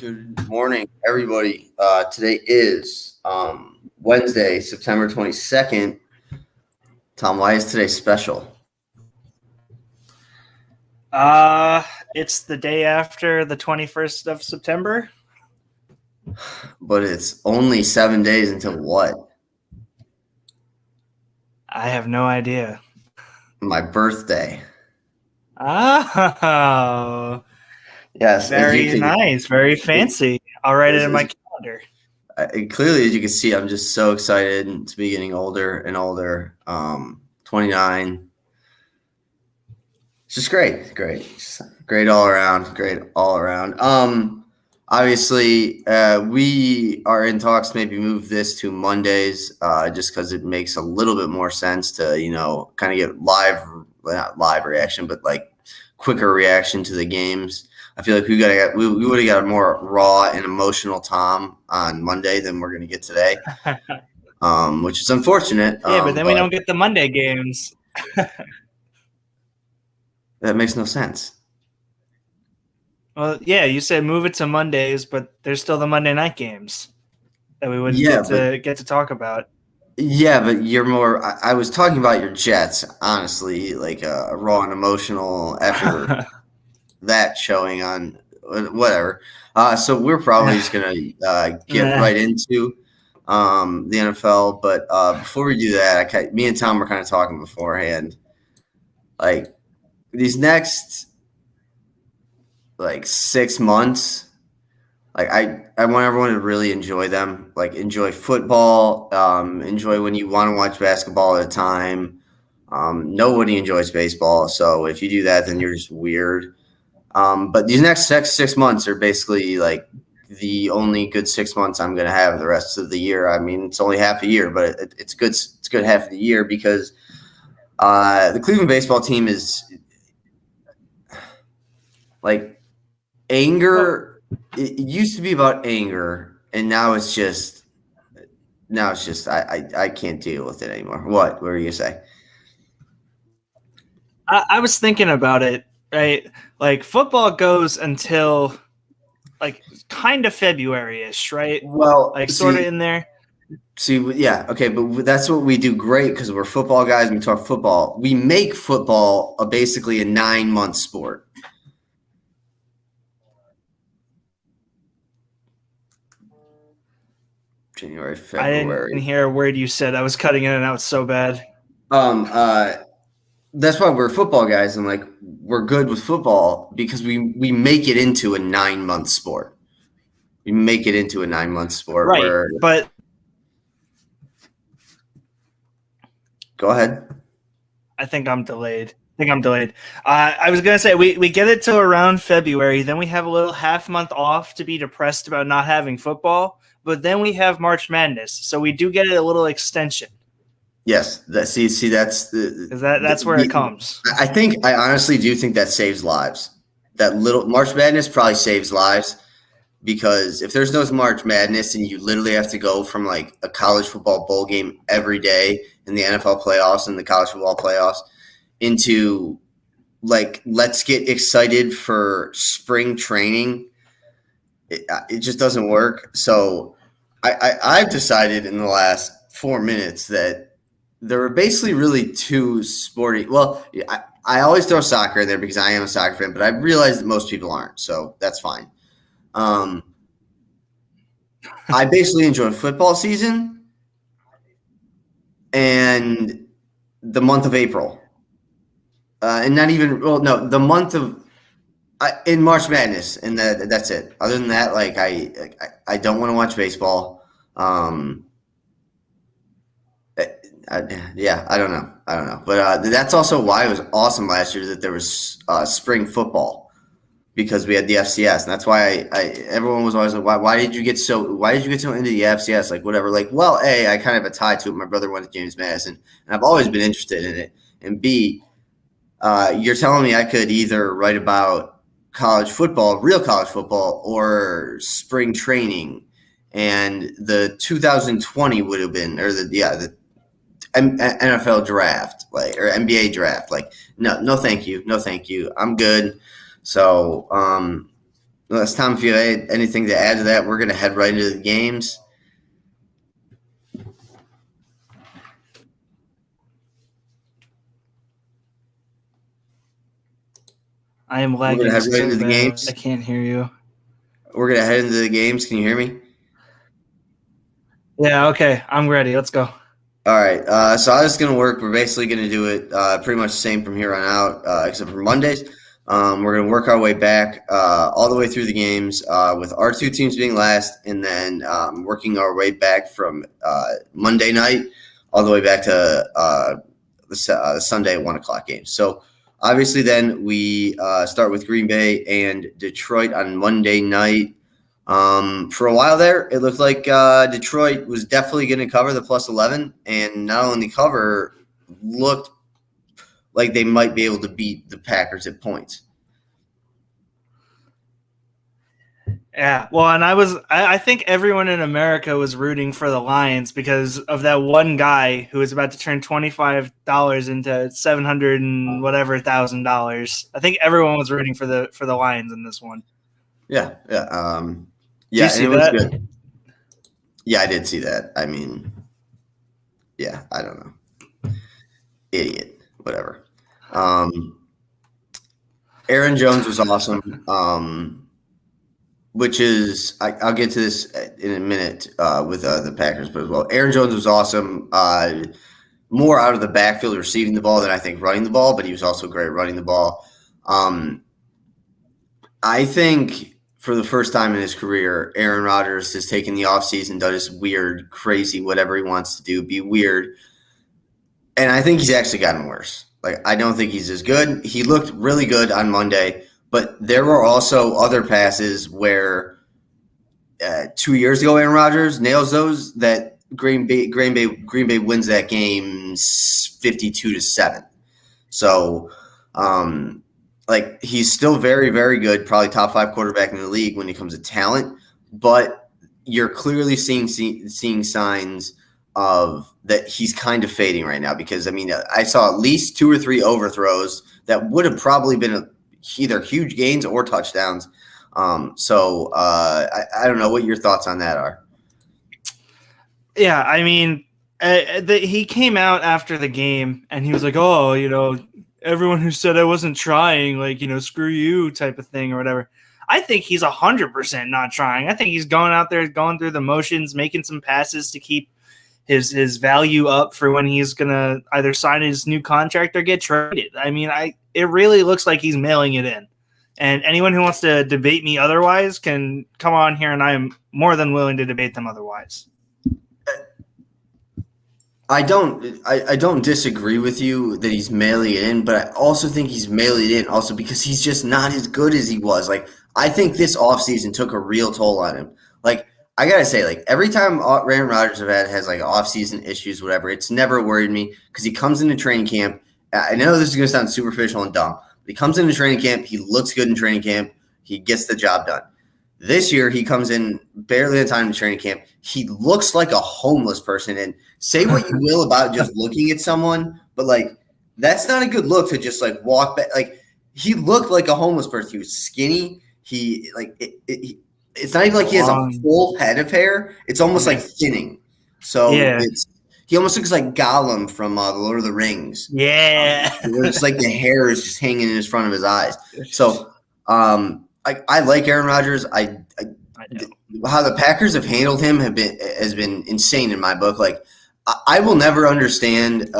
Good morning, everybody. Today is Wednesday, September 22nd. Tom, why is today special? It's the day after the 21st of September. But it's only 7 days until what? I have no idea. My birthday. Oh, Yes. very nice, very fancy. I'll write it in my calendar. Clearly, as you can see, I'm just so excited to be getting older and older. 29. It's just great. Great all around. Obviously, we are in talks to maybe move this to Mondays, just because it makes a little bit more sense to, kind of get not live reaction, but like quicker reaction to the games. I feel like we would have got a more raw and emotional Tom on Monday than we're going to get today, which is unfortunate. Yeah, but then we don't get the Monday games. That makes no sense. Well, yeah, you said move it to Mondays, but there's still the Monday night games that we wouldn't get to talk about. Yeah, but you're more. I was talking about your Jets, honestly, like a raw and emotional after that showing on whatever. So we're probably just gonna get right into the NFL. But before we do that, me and Tom were kind of talking beforehand, like these next 6 months. Like I want everyone to really enjoy them. Like enjoy football. Enjoy when you want to watch basketball at a time. Nobody enjoys baseball, so if you do that, then you're just weird. But these next six months are basically like the only good 6 months I'm going to have the rest of the year. I mean, it's only half a year, but it's good. It's good half of the year because the Cleveland baseball team is like anger. It used to be about anger, and now it's just I can't deal with it anymore. What were you gonna say? I was thinking about it, right? Like football goes until like kind of February-ish, right? Well, like sort of in there. See, yeah, okay, but that's what we do great because we're football guys and we talk football. We make football basically a 9-month sport. January, February. I didn't hear a word you said. I was cutting in and out so bad. That's why we're football guys and like we're good with football because we make it into a 9-month sport. We make it into a 9-month sport. Right, but go ahead. I think I'm delayed. I was going to say we get it to around February. Then we have a little half month off to be depressed about not having football. But then we have March Madness. So we do get it a little extension. Yes. That's where it comes. I honestly do think that saves lives. That little March Madness probably saves lives because if there's no March Madness and you literally have to go from like a college football bowl game every day in the NFL playoffs and the college football playoffs into like, let's get excited for spring training. It just doesn't work. So I've decided in the last 4 minutes that there are basically really two sporting. Well, I always throw soccer in there because I am a soccer fan, but I realize that most people aren't. So that's fine. I basically enjoy football season and the month of April. And not even, the month of in March Madness, and that's it. Other than that, like I don't want to watch baseball. I don't know. But that's also why it was awesome last year that there was spring football because we had the FCS, and that's why everyone was always like, why did you get so into the FCS? Like whatever. Like, well, A, I kind of have a tie to it. My brother went to James Madison, and I've always been interested in it. And B, you're telling me I could either write about college football, real college football, or spring training, and the 2020 would have been, or the NFL draft, like or NBA draft. Like, no, thank you, I'm good. So, Unless, Tom, if you had anything to add to that, we're going to head right into the games. I am lagging. We're going to head right into the games. I can't hear you. We're going to head into the games. Can you hear me? Yeah, okay. I'm ready. Let's go. All right. So how this is going to work, we're basically going to do it pretty much the same from here on out, except for Mondays. We're going to work our way back all the way through the games with our two teams being last, and then working our way back from Monday night all the way back to the Sunday at 1 o'clock game. So obviously then we start with Green Bay and Detroit on Monday night. For a while there, it looked like Detroit was definitely going to cover the plus 11, and not only cover, looked like they might be able to beat the Packers at points. Yeah, well, and I think everyone in America was rooting for the Lions because of that one guy who was about to turn $25 into $700 and whatever $1,000. I think everyone was rooting for the Lions in this one. Yeah. Did you see and it that? was good. Yeah, I did see that. I mean, yeah, I don't know. Idiot. Whatever. Aaron Jones was awesome. Which is, I'll get to this in a minute with the Packers, but as well. Aaron Jones was awesome. More out of the backfield receiving the ball than I think running the ball, but he was also great running the ball. I think for the first time in his career, Aaron Rodgers has taken the offseason, done this weird, crazy, whatever he wants to do, be weird. And I think he's actually gotten worse. Like, I don't think he's as good. He looked really good on Monday. But there were also other passes where 2 years ago, Aaron Rodgers nails those that Green Bay wins that game 52-7. So, he's still very, very good, probably top 5 quarterback in the league when it comes to talent. But you're clearly seeing signs of that he's kind of fading right now because, I mean, I saw at least 2 or 3 overthrows that would have probably been either huge gains or touchdowns. I don't know what your thoughts on that are. Yeah, I mean, he came out after the game and he was like, oh, everyone who said I wasn't trying, screw you type of thing or whatever. I think he's 100% not trying. I think he's going out there, going through the motions, making some passes to keep his value up for when he's going to either sign his new contract or get traded. I mean, it really looks like he's mailing it in. And anyone who wants to debate me otherwise can come on here, and I am more than willing to debate them otherwise. I don't disagree with you that he's mailing it in, but I also think he's mailing it in also because he's just not as good as he was. Like, I think this offseason took a real toll on him. Like, I gotta say, like, every time Aaron Rodgers has like offseason issues, whatever, it's never worried me because he comes into training camp. I know this is gonna sound superficial and dumb, but he comes into training camp, he looks good in training camp, he gets the job done. This year, he comes in barely in time to training camp. He looks like a homeless person. And say what you will about just looking at someone, but like that's not a good look to just like walk back. Like he looked like a homeless person. He was skinny. He like it's not even like he has a full head of hair. It's almost like thinning. So he almost looks like Gollum from the Lord of the Rings. Yeah, it's like the hair is just hanging in front of his eyes. So I like Aaron Rodgers. How the Packers have handled him has been insane in my book. Like I will never understand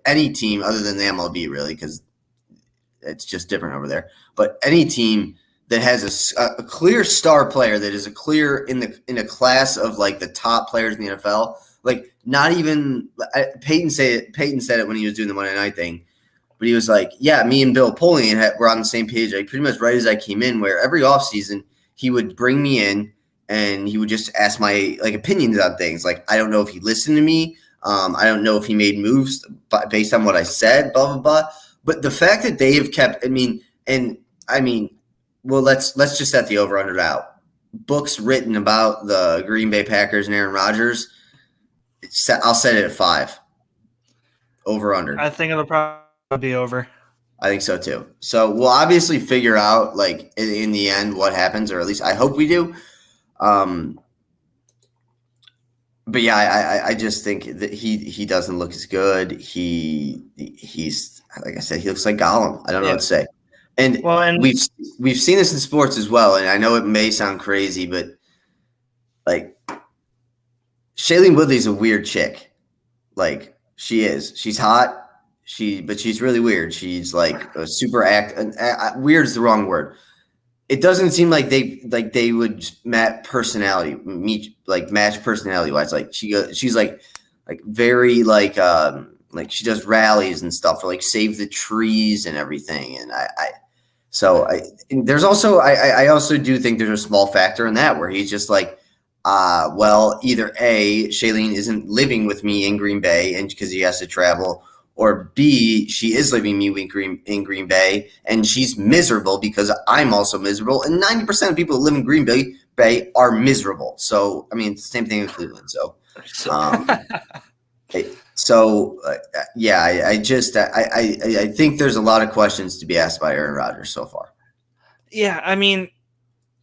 any team other than the MLB really because it's just different over there. But any team that has a clear star player that is a clear in a class of like the top players in the NFL. Like not even Peyton said it when he was doing the Monday night thing. But he was like, yeah, me and Bill Polian were on the same page. Like pretty much right as I came in, where every offseason he would bring me in and he would just ask my like opinions on things. Like, I don't know if he listened to me. I don't know if he made moves based on what I said, blah, blah, blah. But the fact that they have kept, well, let's just set the over-under out. Books written about the Green Bay Packers and Aaron Rodgers, I'll set it at 5. Over-under. I think it'll probably be over. I think so too. So we'll obviously figure out like in the end what happens, or at least I hope we do. But yeah, I just think that he doesn't look as good. He's like I said, he looks like Gollum. I don't know what to say. And we've seen this in sports as well. And I know it may sound crazy, but like Shailene Woodley's a weird chick. Like she is. She's hot. But she's really weird. She's like a super weird is the wrong word. It doesn't seem like they would match personality wise. Like she's like very like she does rallies and stuff for like Save the Trees and everything. And there's also I also do think there's a small factor in that where he's just like, well, either A, Shailene isn't living with me in Green Bay and because he has to travel, or B, she is living me in Green Bay, and she's miserable because I'm also miserable. And 90% of people who live in Green Bay are miserable. So, I mean, it's the same thing in Cleveland. So, yeah, I think there's a lot of questions to be asked by Aaron Rodgers so far. Yeah, I mean,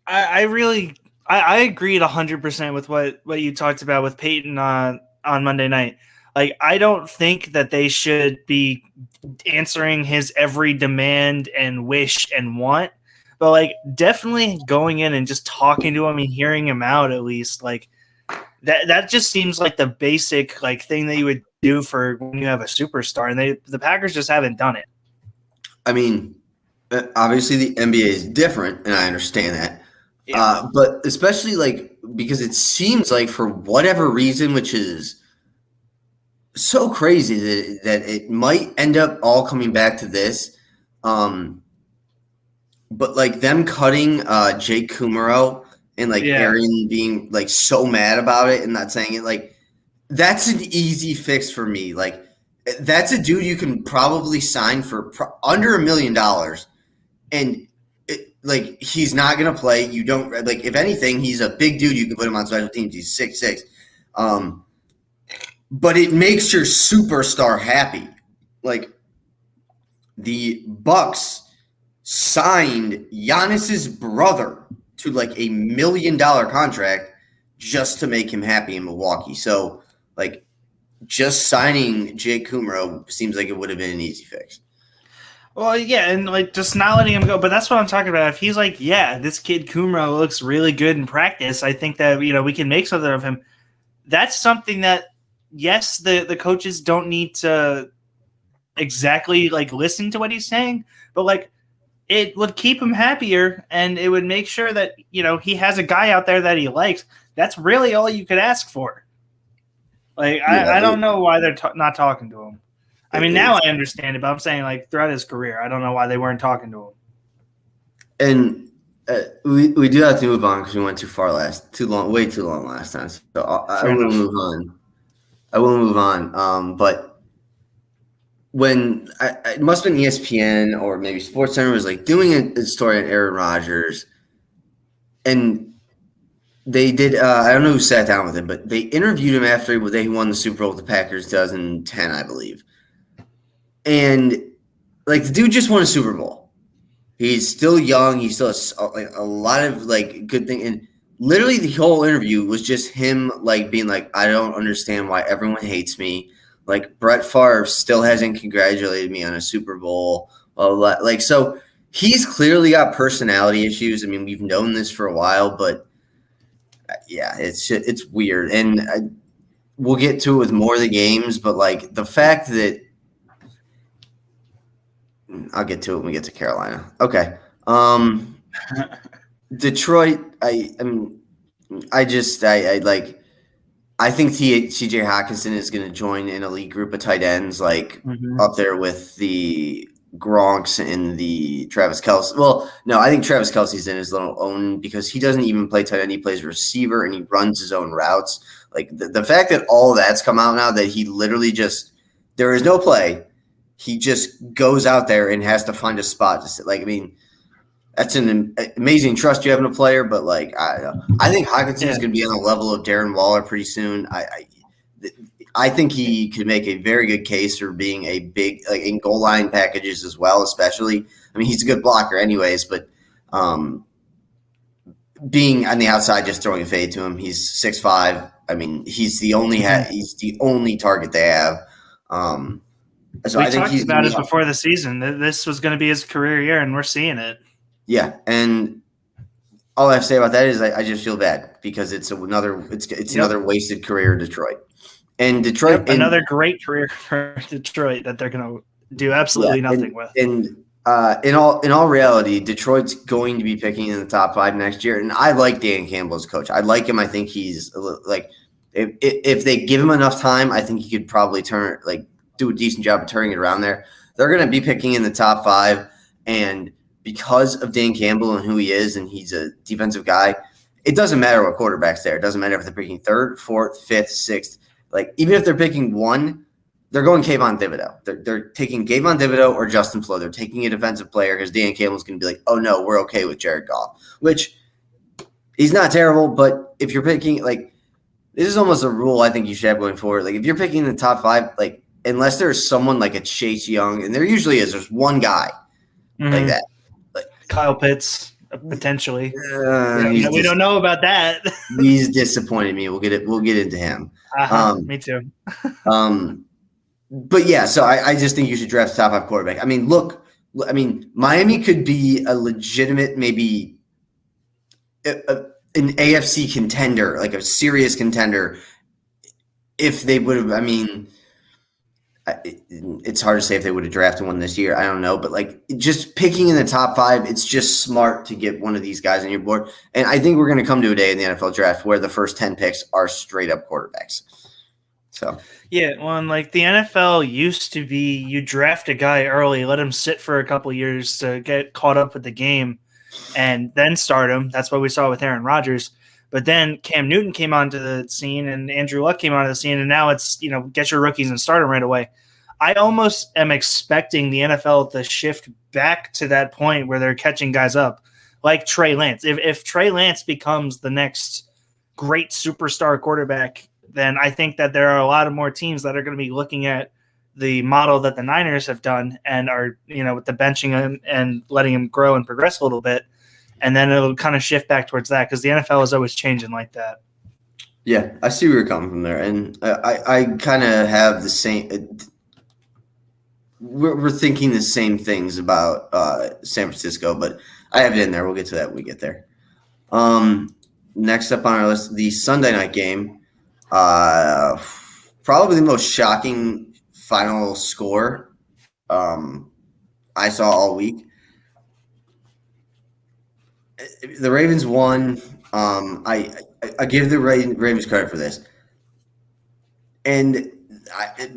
I agreed 100% with what you talked about with Peyton on Monday night. Like, I don't think that they should be answering his every demand and wish and want, but like definitely going in and just talking to him and hearing him out at least. Like that just seems like the basic like thing that you would do for when you have a superstar, and the Packers just haven't done it. I mean, obviously the NBA is different, and I understand that. Yeah. But especially like because it seems like for whatever reason, which is so crazy that it might end up all coming back to this. But like them cutting Jake Kumaro and like Aaron being like so mad about it and not saying it, like that's an easy fix for me. Like that's a dude you can probably sign for under $1 million, and like he's not gonna play. You don't like if anything, he's a big dude. You can put him on special teams. He's 6'6". But it makes your superstar happy. Like the Bucks signed Giannis's brother to like $1 million contract just to make him happy in Milwaukee. So like just signing Jake Kumaro seems like it would have been an easy fix. Well, yeah, and like just not letting him go. But that's what I'm talking about. If he's like, yeah, this kid Kumaro looks really good in practice, I think that we can make something of him. That's something that. Yes, the coaches don't need to exactly like listen to what he's saying, but like it would keep him happier, and it would make sure that he has a guy out there that he likes. That's really all you could ask for. Like I don't know why they're not talking to him. I mean, now I understand it, but I'm saying like throughout his career, I don't know why they weren't talking to him. And we do have to move on because we went way too long last time. So I will move on. But when it must have been ESPN or maybe SportsCenter was like doing a story on Aaron Rodgers, and they did. I don't know who sat down with him, but they interviewed him after they won the Super Bowl with the Packers 2010, I believe. And like the dude just won a Super Bowl. He's still young. He still has like a lot of like good things. And literally the whole interview was just him like being like, I don't understand why everyone hates me. Like Brett Favre still hasn't congratulated me on a Super Bowl. Like, so he's clearly got personality issues. I mean, we've known this for a while, but yeah, it's weird. And we'll get to it with more of the games, but like the fact that I'll get to it when we get to Carolina. Okay. Detroit, I think TJ Hawkinson is going to join an elite group of tight ends, like up there with the Gronks and the Travis Kelce. Well, no, I think Travis Kelce's in his little own because he doesn't even play tight end. He plays receiver and he runs his own routes. Like the fact that all that's come out now that he literally just – there is no play. He just goes out there and has to find a spot to sit. Like, I mean, that's an amazing trust you have in a player, but like I think Hawkinson is going to be on the level of Darren Waller pretty soon. I think he could make a very good case for being a big, like in goal line packages as well, especially. I mean, he's a good blocker anyways, but being on the outside, just throwing a fade to him. He's 6'5". I mean, he's the only target they have. So we I think talked about it before the season. This was going to be his career year, and we're seeing it. Yeah, and all I have to say about that is I just feel bad because it's another wasted career in Detroit. And Detroit, another great career for Detroit that they're going to do absolutely nothing with. And in all reality, Detroit's going to be picking in the top 5 next year. And I like Dan Campbell as coach. I like him. I think he's like if they give him enough time, I think he could probably do a decent job of turning it around there. They're going to be picking in the top 5, and because of Dan Campbell and who he is, and he's a defensive guy, it doesn't matter what quarterback's there. It doesn't matter if they're picking 3rd, 4th, 5th, 6th. Like, even if they're picking 1, they're going Kayvon Thibodeau. They're taking Kayvon Thibodeau or Justin Flo. They're taking a defensive player because Dan Campbell's going to be like, oh, no, we're okay with Jared Goff, which he's not terrible. But if you're picking, like, this is almost a rule I think you should have going forward. Like, if you're picking the top 5, like, unless there's someone like a Chase Young, and there usually is, there's one guy like that. Like, Kyle Pitts, potentially. We don't know about that. He's disappointed me. We'll get into him. Me too. But yeah, so I just think you should draft a top 5 quarterback. I mean, Miami could be a legitimate, maybe an AFC contender, like a serious contender, if they would have. I mean, it's hard to say if they would have drafted one this year. I don't know, but like just picking in the top 5, it's just smart to get one of these guys on your board. And I think we're going to come to a day in the NFL draft where the first 10 picks are straight up quarterbacks. So yeah, well, and like the NFL used to be, you draft a guy early, let him sit for a couple of years to get caught up with the game, and then start him. That's what we saw with Aaron Rodgers. But then Cam Newton came onto the scene, and Andrew Luck came onto the scene, and now it's get your rookies and start them right away. I almost am expecting the NFL to shift back to that point where they're catching guys up, like Trey Lance. If Trey Lance becomes the next great superstar quarterback, then I think that there are a lot of more teams that are going to be looking at the model that the Niners have done and are, with the benching him and letting him grow and progress a little bit. And then it'll kind of shift back towards that because the NFL is always changing like that. Yeah, I see where you're coming from there. And I kind of have the same we're thinking the same things about San Francisco, but I have it in there. We'll get to that when we get there. Next up on our list, the Sunday night game. Probably the most shocking final score I saw all week. The Ravens won. I give the Ravens credit for this,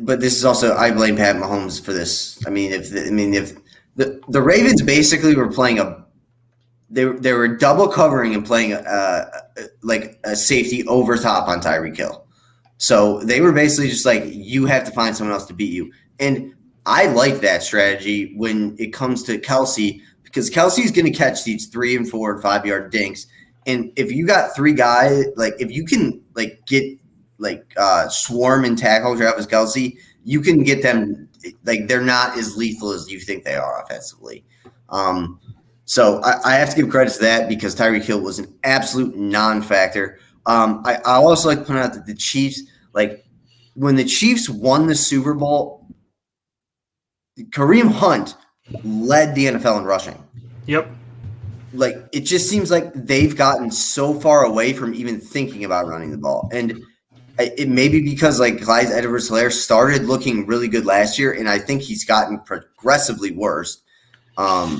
but this is also I blame Pat Mahomes for this. I mean, if the Ravens basically were playing they were double covering and playing like a safety over top on Tyreek Hill. So they were basically just like, you have to find someone else to beat you. And I like that strategy when it comes to Kelsey, because Kelsey's going to catch these 3 and 4 and 5 yard dinks. And if you got 3 guys, like if you can like get like swarm and tackle Travis Kelsey, you can get them like they're not as lethal as you think they are offensively. So I have to give credit to that because Tyreek Hill was an absolute non-factor. I also like to point out that the Chiefs, like when the Chiefs won the Super Bowl, Kareem Hunt led the NFL in rushing. Yep. Like it just seems like they've gotten so far away from even thinking about running the ball. And it may be because like Clyde Edwards-Helaire started looking really good last year, and I think he's gotten progressively worse. So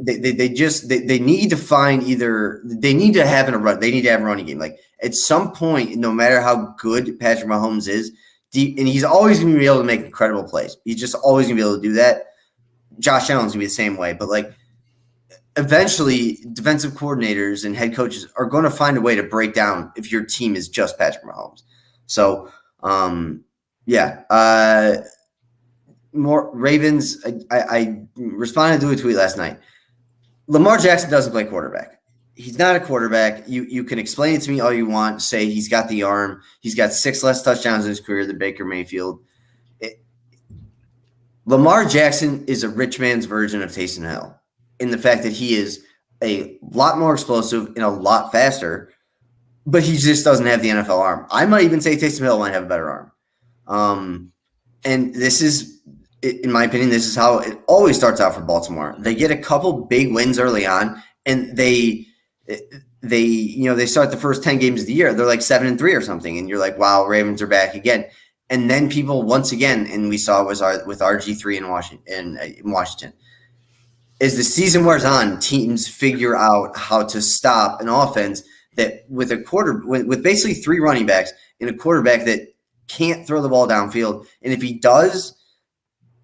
they need to find they need to have a running game. Like at some point, no matter how good Patrick Mahomes is, and he's always going to be able to make incredible plays. He's just always going to be able to do that. Josh Allen's going to be the same way, but like eventually, defensive coordinators and head coaches are going to find a way to break down if your team is just Patrick Mahomes. So, more Ravens. I responded to a tweet last night. Lamar Jackson doesn't play quarterback. he's not a quarterback. You can explain it to me all you want. Say he's got the arm. He's got 6 less touchdowns in his career than Baker Mayfield. Lamar Jackson is a rich man's version of Taysom Hill in the fact that he is a lot more explosive and a lot faster, but he just doesn't have the NFL arm. I might even say Taysom Hill might have a better arm. And this is, in my opinion, this is how it always starts out for Baltimore. They get a couple big wins early on, and they start the first 10 games of the year. They're like 7-3 or something, and you're like, wow, Ravens are back again. And then people once again, and we saw it was with RG3 in Washington. As the season wears on, teams figure out how to stop an offense that with basically 3 running backs and a quarterback that can't throw the ball downfield. And if he does,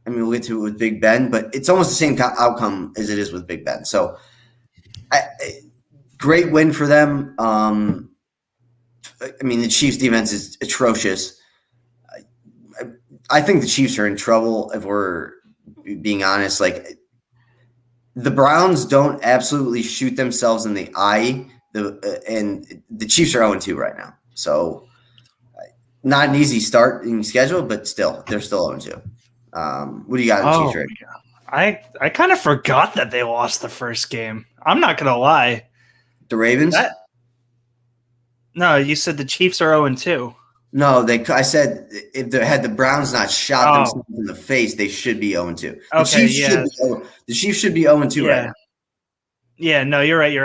I mean, we'll get to it with Big Ben, but it's almost the same outcome as it is with Big Ben. So, great win for them. I mean, the Chiefs' defense is atrocious. I think the Chiefs are in trouble if we're being honest. Like, the Browns don't absolutely shoot themselves in the eye, and the Chiefs are 0-2 right now. So, not an easy starting schedule, but still, they're still 0-2. What do you got in Chiefs, Rick? I kind of forgot that they lost the first game. I'm not going to lie. The Ravens? No, you said the Chiefs are 0-2. No, I said if had the Browns not shot themselves in the face, they should be 0-2. The Chiefs should be 0-2 right now. Yeah, no, you're right.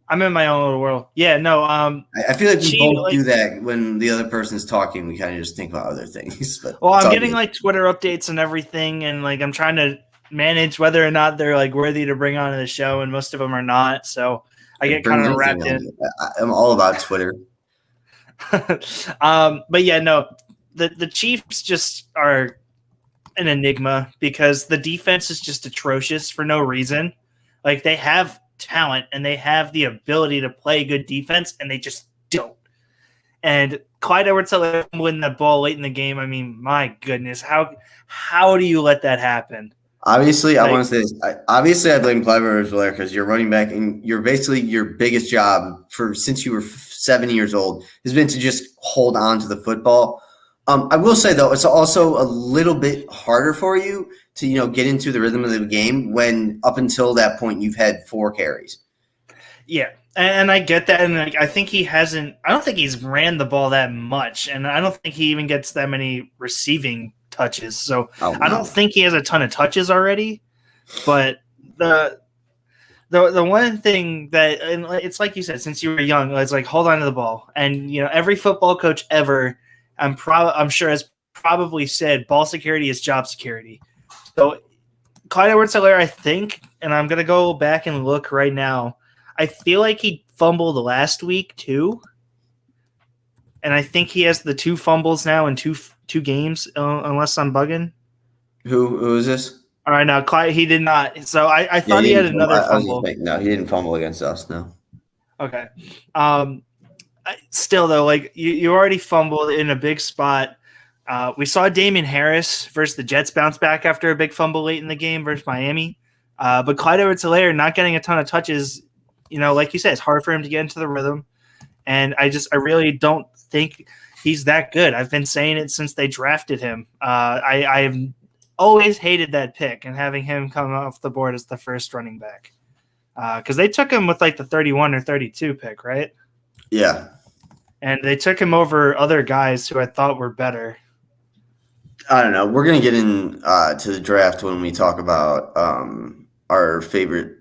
I'm in my own little world. Yeah, no. I feel like we both do that when the other person's talking. We kind of just think about other things. But I'm getting like Twitter updates and everything, and like I'm trying to manage whether or not they're like worthy to bring on the show, and most of them are not. So I get kind of wrapped in. I'm all about Twitter. But yeah, no, the Chiefs just are an enigma because the defense is just atrocious for no reason. Like, they have talent and they have the ability to play good defense, and they just don't. And Clyde Edwards-Helaire win that ball late in the game. I mean, my goodness, how do you let that happen? Obviously, I want to say this. I blame Clyde Edwards-Helaire because you're running back, and you're basically your biggest job since you were 7 years old has been to just hold on to the football. I will say though, it's also a little bit harder for you to get into the rhythm of the game when up until that point you've had 4 carries. Yeah, and I get that, and I think he hasn't. I don't think he's ran the ball that much, and I don't think he even gets that many receiving touches. So I don't think he has a ton of touches already. But the one thing that, and it's like you said, since you were young, it's like hold on to the ball, and every football coach ever, I'm sure has probably said ball security is job security. So Clyde Edwards-Helaire, I think, and I'm gonna go back and look right now. I feel like he fumbled last week too, and I think he has the 2 fumbles now in two games, unless I'm bugging. Who is this? All right, now Clyde, he did not. So I thought he had another fumble. No, he didn't fumble against us. No. Okay. Still though, like you already fumbled in a big spot. We saw Damian Harris versus the Jets bounce back after a big fumble late in the game versus Miami. But Clyde Edwards-Helaire not getting a ton of touches, like you said, it's hard for him to get into the rhythm. And I really don't think he's that good. I've been saying it since they drafted him. I've always hated that pick and having him come off the board as the first running back. Because they took him with like the 31 or 32 pick, right? Yeah. And they took him over other guys who I thought were better. I don't know. We're going to get in to the draft when we talk about our favorite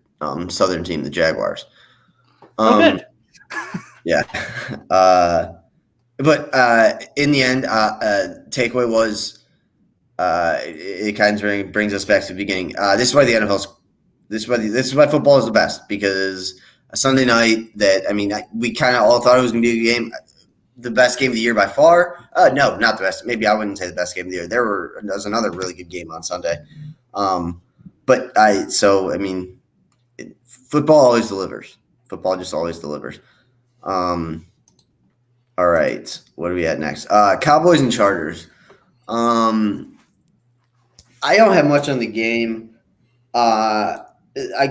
Southern team, the Jaguars. Good. Yeah. But in the end, takeaway was it kind of brings us back to the beginning. This is why the NFL's this is why football is the best, because a Sunday night that we kind of all thought it was going to be a game, the best game of the year by far. No, not the best. Maybe I wouldn't say the best game of the year. There was another really good game on Sunday. Football always delivers. Football just always delivers. All right, what are we at next? Cowboys and Chargers. I don't have much on the game. I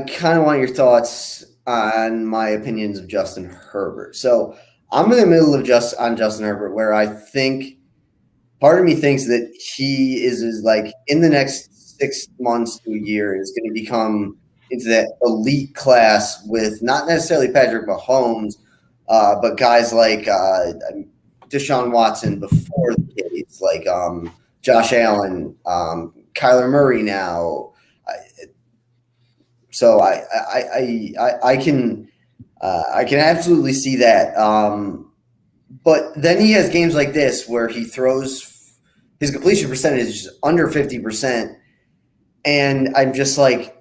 kind of want your thoughts on my opinions of Justin Herbert. So I'm in the middle of on Justin Herbert, where I think part of me thinks that he is like in the next 6 months to a year is going to become into that elite class with not necessarily Patrick Mahomes, but guys like Deshaun Watson before the kids, like Josh Allen, Kyler Murray now. So I can absolutely see that. But then he has games like this where he throws his completion percentage is under 50%, and I'm just like,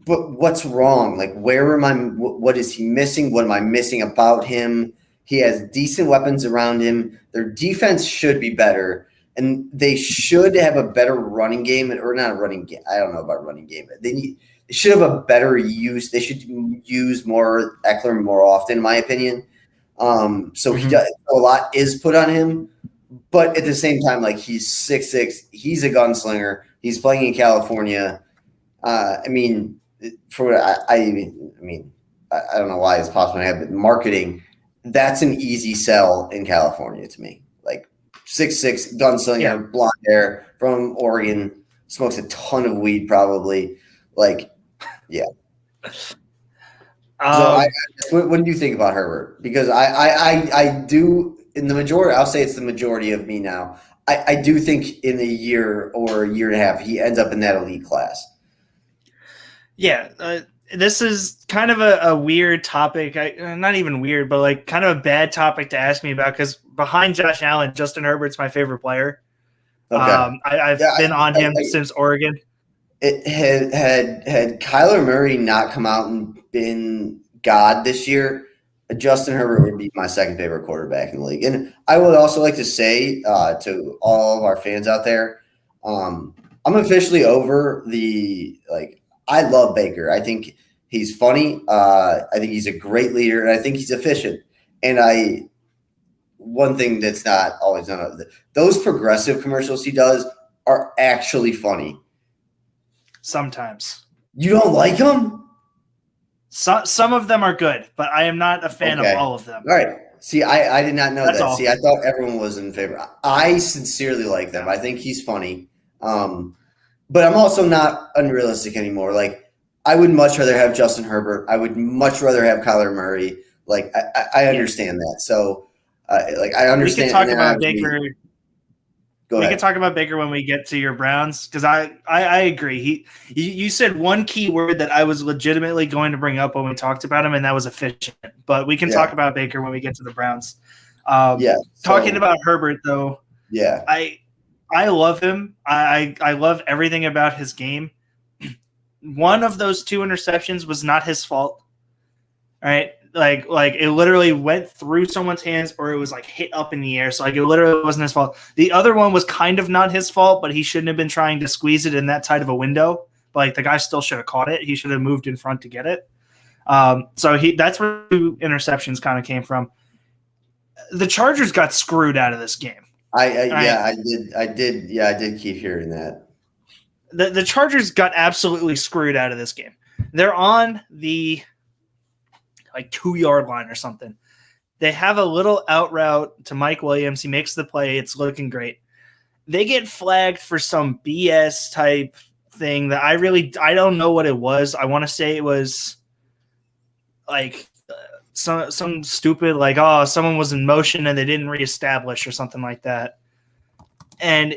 but what's wrong? Like, where am I? What is he missing? What am I missing about him? He has decent weapons around him. Their defense should be better, and they should have a better running game, or not a running game. I don't know about running game. They should have a better use. They should use more Eckler more often, in my opinion. So he does, a lot is put on him, but at the same time, like, he's 6'6", he's a gunslinger. He's playing in California. I mean, I don't know why it's possible to have, but marketing, that's an easy sell in California to me. Like 6'6", gunslinger, blonde hair from Oregon, smokes a ton of weed probably. Like, yeah. So what do you think about Herbert? Because I do, in the majority, I'll say it's the majority of me now. I do think in a year or a year and a half, he ends up in that elite class. Yeah, this is kind of a weird topic. Not even weird, but like kind of a bad topic to ask me about, because behind Josh Allen, Justin Herbert's my favorite player. Okay. I've been on him since Oregon. It had Kyler Murray not come out and been God this year, Justin Herbert would be my second favorite quarterback in the league. And I would also like to say to all of our fans out there, I'm officially over I love Baker. I think he's funny. I think he's a great leader, and I think he's efficient. And one thing that's not always done, those progressive commercials he does are actually funny. Sometimes. You don't like them? Some of them are good, but I am not a fan of all of them. All right. See, I did not know that. All. See, I thought everyone was in favor. I sincerely like them. I think he's funny. But I'm also not unrealistic anymore. Like, I would much rather have Justin Herbert. I would much rather have Kyler Murray. Like, I understand that. So, I understand. We can talk about Baker. We can talk about Baker when we get to your Browns, because I agree. You said one key word that I was legitimately going to bring up when we talked about him, and that was efficient. But we can talk about Baker when we get to the Browns. Talking about Herbert, though, I love him. I love everything about his game. One of those 2 interceptions was not his fault. All right. Like it literally went through someone's hands, or it was like hit up in the air. So it literally wasn't his fault. The other one was kind of not his fault, but he shouldn't have been trying to squeeze it in that side of a window. But the guy still should have caught it. He should have moved in front to get it. So that's where 2 interceptions kind of came from. The Chargers got screwed out of this game. I did keep hearing that. The Chargers got absolutely screwed out of this game. They're on the 2-yard line or something. They have a little out route to Mike Williams. He makes the play. It's looking great. They get flagged for some BS type thing that I don't know what it was. I want to say it was some stupid, someone was in motion and they didn't reestablish or something like that. And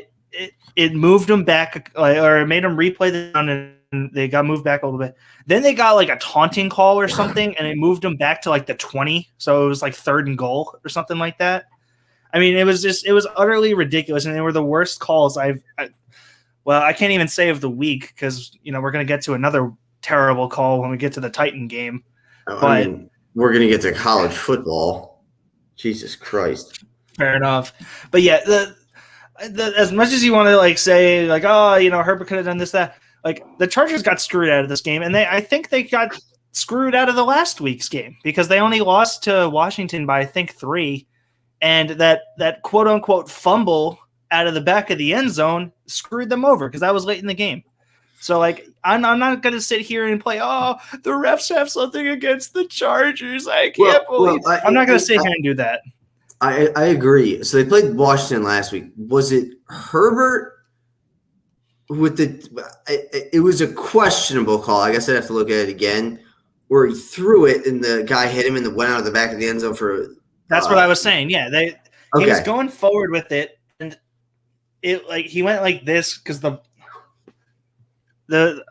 it moved them back, or it made them replay the down, and they got moved back a little bit. Then they got a taunting call or something, and it moved them back to the 20. So it was 3rd and goal or something like that. I mean, it was utterly ridiculous, and they were the worst calls I can't even say of the week, because we're going to get to another terrible call when we get to the Titan game. We're going to get to college football. Jesus Christ. Fair enough. But yeah, as much as you want to say Herbert could have done this, that, the Chargers got screwed out of this game, and I think they got screwed out of the last week's game, because they only lost to Washington by, I think, 3, and that quote unquote fumble out of the back of the end zone screwed them over, because that was late in the game. So, like, I'm not going to sit here and play, oh, the refs have something against the Chargers. I can't believe I'm not going to sit here and do that. I agree. So they played Washington last week. Was it Herbert with it was a questionable call. I guess I'd have to look at it again, where he threw it and the guy hit him and went out of the back of the end zone for. That's what I was saying. Yeah, he was going forward with it, and he went like this because I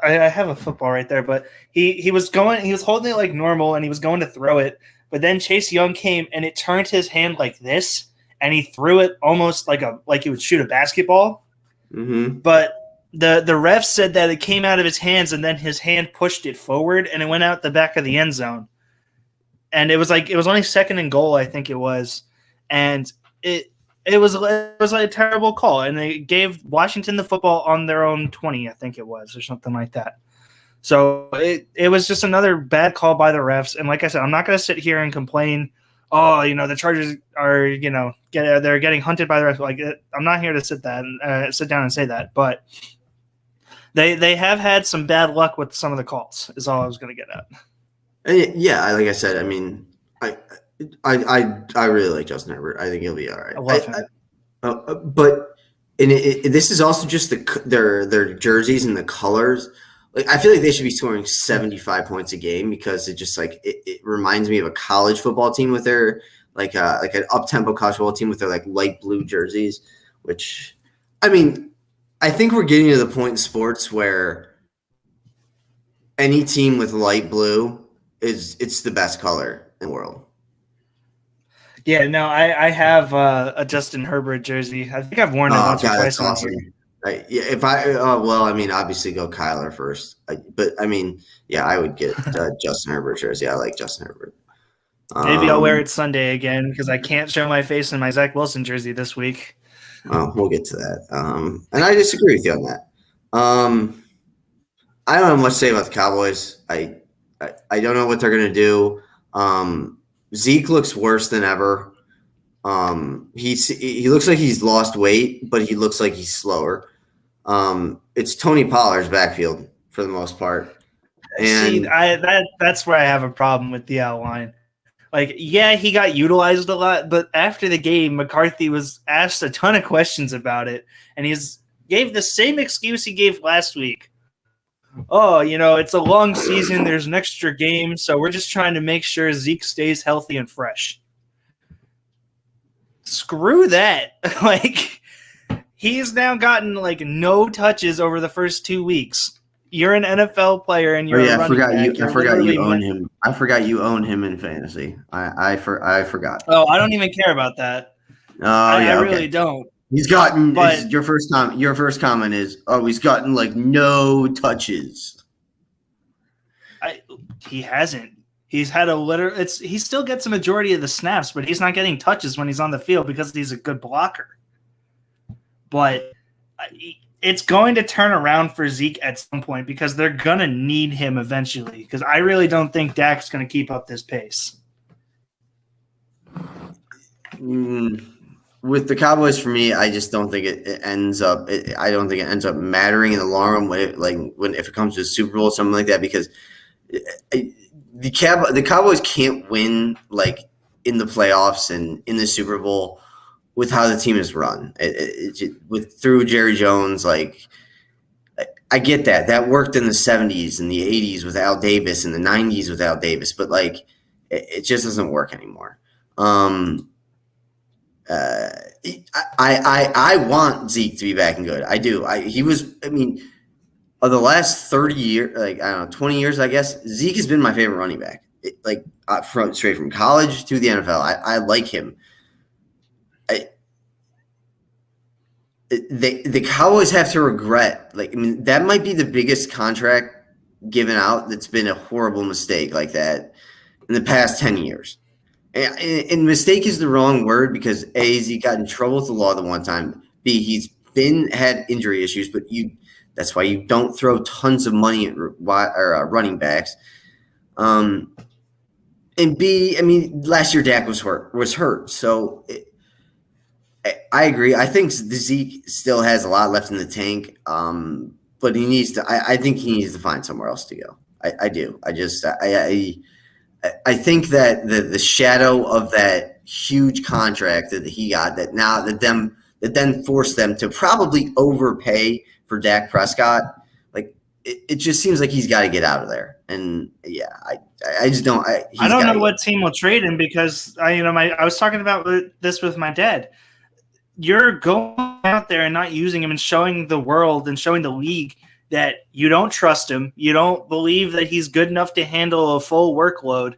have a football right there, but he was holding it like normal and he was going to throw it, but then Chase Young came and it turned his hand like this and he threw it almost like he would shoot a basketball. Mm-hmm. But the ref said that it came out of his hands and then his hand pushed it forward and it went out the back of the end zone. And it was only 2nd and goal, I think it was. And it was like a terrible call. And they gave Washington the football on their own 20, I think it was, or something like that. So it was just another bad call by the refs. And like I said, I'm not going to sit here and complain, oh, the Chargers are, they're getting hunted by the refs. Like, I'm not here to sit down and say that. But they have had some bad luck with some of the calls, is all I was going to get at. Yeah, like I said, I mean, I really like Justin Herbert. I think he'll be all right. I love him. But this is also just their jerseys and the colors. Like, I feel like they should be scoring 75 points a game because it just it reminds me of a college football team with their like an up-tempo college football team with their like light blue jerseys. Which, I mean, I think we're getting to the point in sports where any team with light blue it's the best color in the world. Yeah, no, I have a Justin Herbert jersey. I think I've worn it once or twice. Awesome. I mean, obviously go Kyler first. But I mean, yeah, I would get Justin Herbert jersey. I like Justin Herbert. Maybe I'll wear it Sunday again because I can't show my face in my Zach Wilson jersey this week. We'll get to that. And I disagree with you on that. I don't have much to say about the Cowboys. I don't know what they're going to do. Zeke looks worse than ever. He looks like he's lost weight, but he looks like he's slower. It's Tony Pollard's backfield for the most part. And that's where I have a problem with the outline. Like, yeah, he got utilized a lot, but after the game, McCarthy was asked a ton of questions about it, and gave the same excuse he gave last week. Oh, it's a long season. There's an extra game, so we're just trying to make sure Zeke stays healthy and fresh. Screw that. Like, he's now gotten, no touches over the first 2 weeks. You're an NFL player, and you're a running back. I forgot you own him. I forgot you own him in fantasy. I forgot. Oh, I don't even care about that. Oh, I really don't. He's gotten your first comment is, he's gotten no touches. He hasn't. He's had he still gets a majority of the snaps, but he's not getting touches when he's on the field because he's a good blocker. But it's going to turn around for Zeke at some point because they're going to need him eventually because I really don't think Dak's going to keep up this pace. With the Cowboys, for me, I just don't think it ends up. I don't think it ends up mattering in the long run if it comes to a Super Bowl or something like that. Because the Cowboys can't win in the playoffs and in the Super Bowl with how the team is run. Through Jerry Jones, I get that worked in the 70s and the 80s with Al Davis and the 90s with Al Davis, but it just doesn't work anymore. I want Zeke to be back and good. I do. Of the last 30 years, 20 years, I guess, Zeke has been my favorite running back. Straight from college to the NFL. I like him. The Cowboys have to regret. That might be the biggest contract given out that's been a horrible mistake like that in the past 10 years. And mistake is the wrong word because A, he got in trouble with the law the one time. B, he's had injury issues, but that's why you don't throw tons of money at running backs. And B, last year Dak was hurt. So I agree. I think Zeke still has a lot left in the tank. but he needs to. I think he needs to find somewhere else to go. I do. I think that the shadow of that huge contract that he got that then forced them to probably overpay for Dak Prescott. Like it just seems like he's got to get out of there. And yeah, I just don't. I don't know what team will trade him because I was talking about this with my dad. You're going out there and not using him and showing the world and showing the league that you don't trust him. You don't believe that he's good enough to handle a full workload.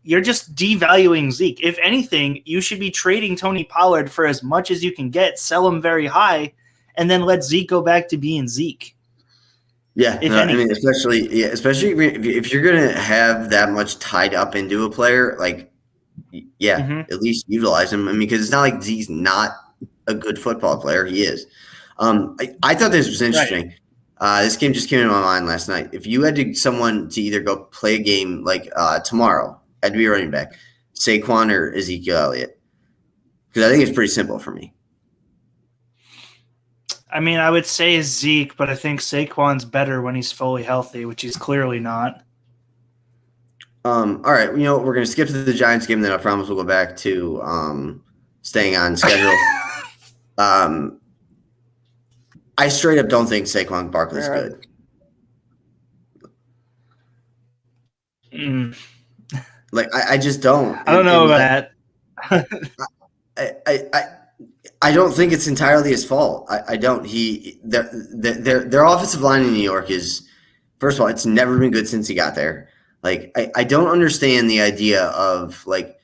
You're just devaluing Zeke. If anything, you should be trading Tony Pollard for as much as you can get, sell him very high, and then let Zeke go back to being Zeke. Yeah, I mean, especially if you're going to have that much tied up into a player, like, at least utilize him. I mean, because it's not like Zeke's not a good football player. He is. I thought this was interesting. Right. This game just came into my mind last night. If you had someone to either go play a game like tomorrow, had to be a running back, Saquon or Ezekiel Elliott, because I think it's pretty simple for me. I mean, I would say Zeke, but I think Saquon's better when he's fully healthy, which he's clearly not. All right, we're going to skip to the Giants game, then I promise we'll go back to staying on schedule. I straight up don't think Saquon Barkley's good. Like I just don't. I don't know about that. I don't think it's entirely his fault. I don't. Their offensive line in New York is, first of all, it's never been good since he got there. Like I don't understand the idea of like,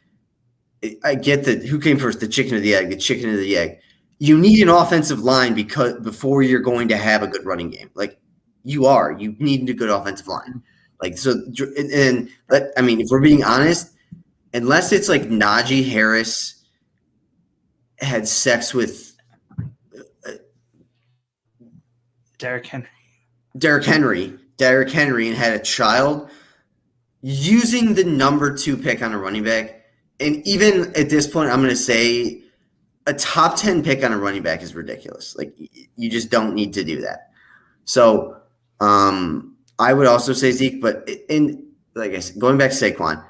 I get that who came first, the chicken or the egg, You need an offensive line before you're going to have a good running game. Like you need a good offensive line. Like so, I mean, if we're being honest, unless it's like Najee Harris had sex with Derrick Henry and had a child, using the number 2 pick on a running back, and even at this point, I'm going to say a top 10 pick on a running back is ridiculous. Like you just don't need to do that. So I would also say Zeke, but like I said, going back to Saquon,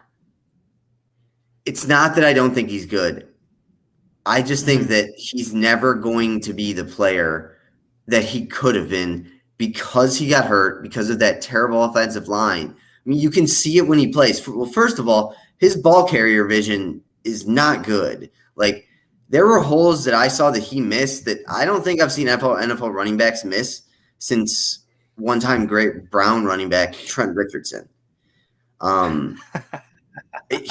it's not that I don't think he's good. I just think that he's never going to be the player that he could have been because he got hurt, because of that terrible offensive line. I mean, you can see it when he plays. Well, first of all, his ball carrier vision is not good. Like there were holes that I saw that he missed that I don't think I've seen NFL running backs miss since one-time great Brown running back Trent Richardson.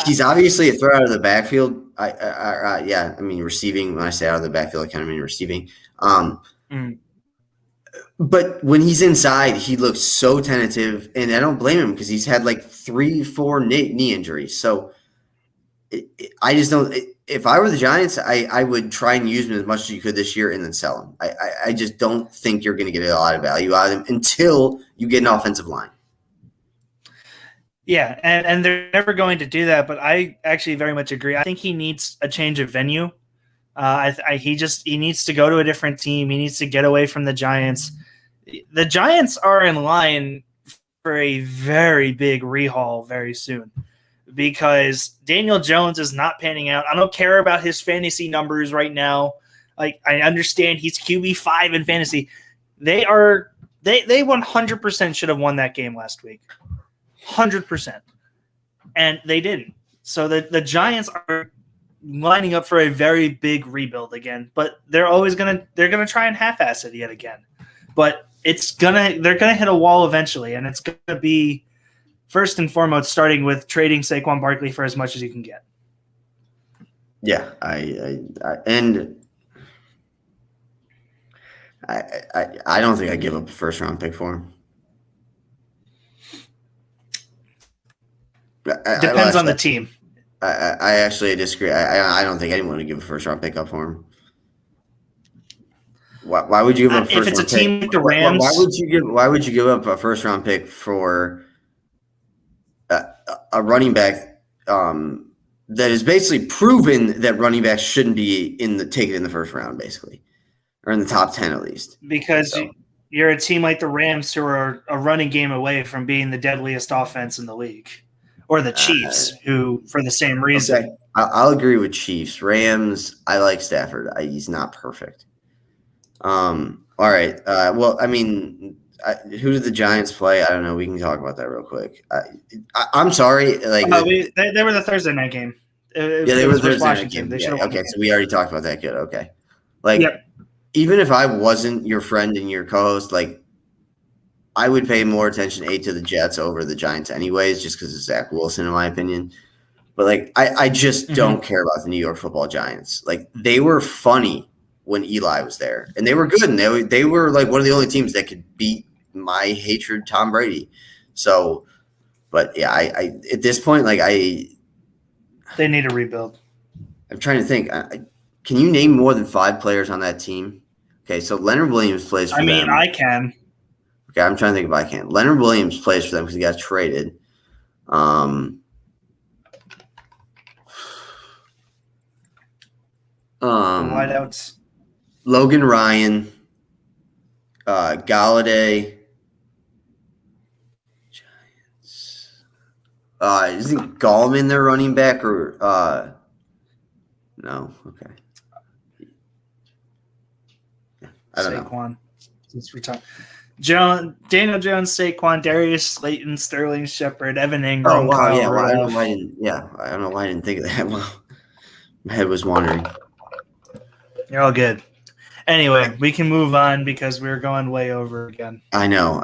He's obviously a threat out of the backfield. I mean receiving. When I say out of the backfield, I kind of mean receiving. But when he's inside, he looks so tentative, and I don't blame him because he's had like 3-4 knee injuries. So I just don't. If I were the Giants, I would try and use him as much as you could this year and then sell him. I just don't think you're going to get a lot of value out of him until you get an offensive line. Yeah, and they're never going to do that, but I actually very much agree. I think he needs a change of venue. He needs to go to a different team. He needs to get away from the Giants. The Giants are in line for a very big rehaul very soon because Daniel Jones is not panning out. I don't care about his fantasy numbers right now. Like I understand he's QB5 in fantasy. They 100% should have won that game last week. 100%. And they didn't. So the Giants are lining up for a very big rebuild again, but they're gonna try and half-ass it yet again. But they're gonna hit a wall eventually, and it's gonna be first and foremost starting with trading Saquon Barkley for as much as you can get. Yeah, I don't think I give up a first round pick for him. Depends on the team. I actually disagree. I don't think anyone would give a first round pick up for him. Why would you give up a first round pick? If it's a team like the Rams, why would you give up a first round pick for a running back that is basically proven that running backs shouldn't be taken in the first round, basically, or in the top 10 at least? Because you're a team like the Rams who are a running game away from being the deadliest offense in the league, or the Chiefs, who for the same reason. Okay. I'll agree with Chiefs. Rams, I like Stafford. He's not perfect. All right. Well, I mean, who did the Giants play? I don't know. We can talk about that real quick. I'm sorry. Like they were the Thursday night game. They were the Thursday night game. Okay, so we already talked about that. Good. Okay. Like, even if I wasn't your friend and your co-host, like, I would pay more attention to the Jets over the Giants anyways, just because of Zach Wilson, in my opinion. But, like, I just don't care about the New York Football Giants. Like, they were funny when Eli was there, and they were good, and they were like one of the only teams that could beat my hatred Tom Brady. So, but yeah, I at this point, like, they need a rebuild. I'm trying to think. Can you name more than 5 players on that team? Okay, so Leonard Williams plays for them. I mean, I can. Okay, I'm trying to think if I can. Leonard Williams plays for them because he got traded. Wideouts. Logan Ryan, Galladay. Giants. Isn't Gallman their running back or no? Okay. I don't know. Since Daniel Jones, Saquon, Darius Slayton, Sterling Shepard, Evan Ingram. Oh wow, Kyle I don't know why I didn't think of that. Well, my head was wandering. You're all good. Anyway, we can move on because we're going way over again. I know. All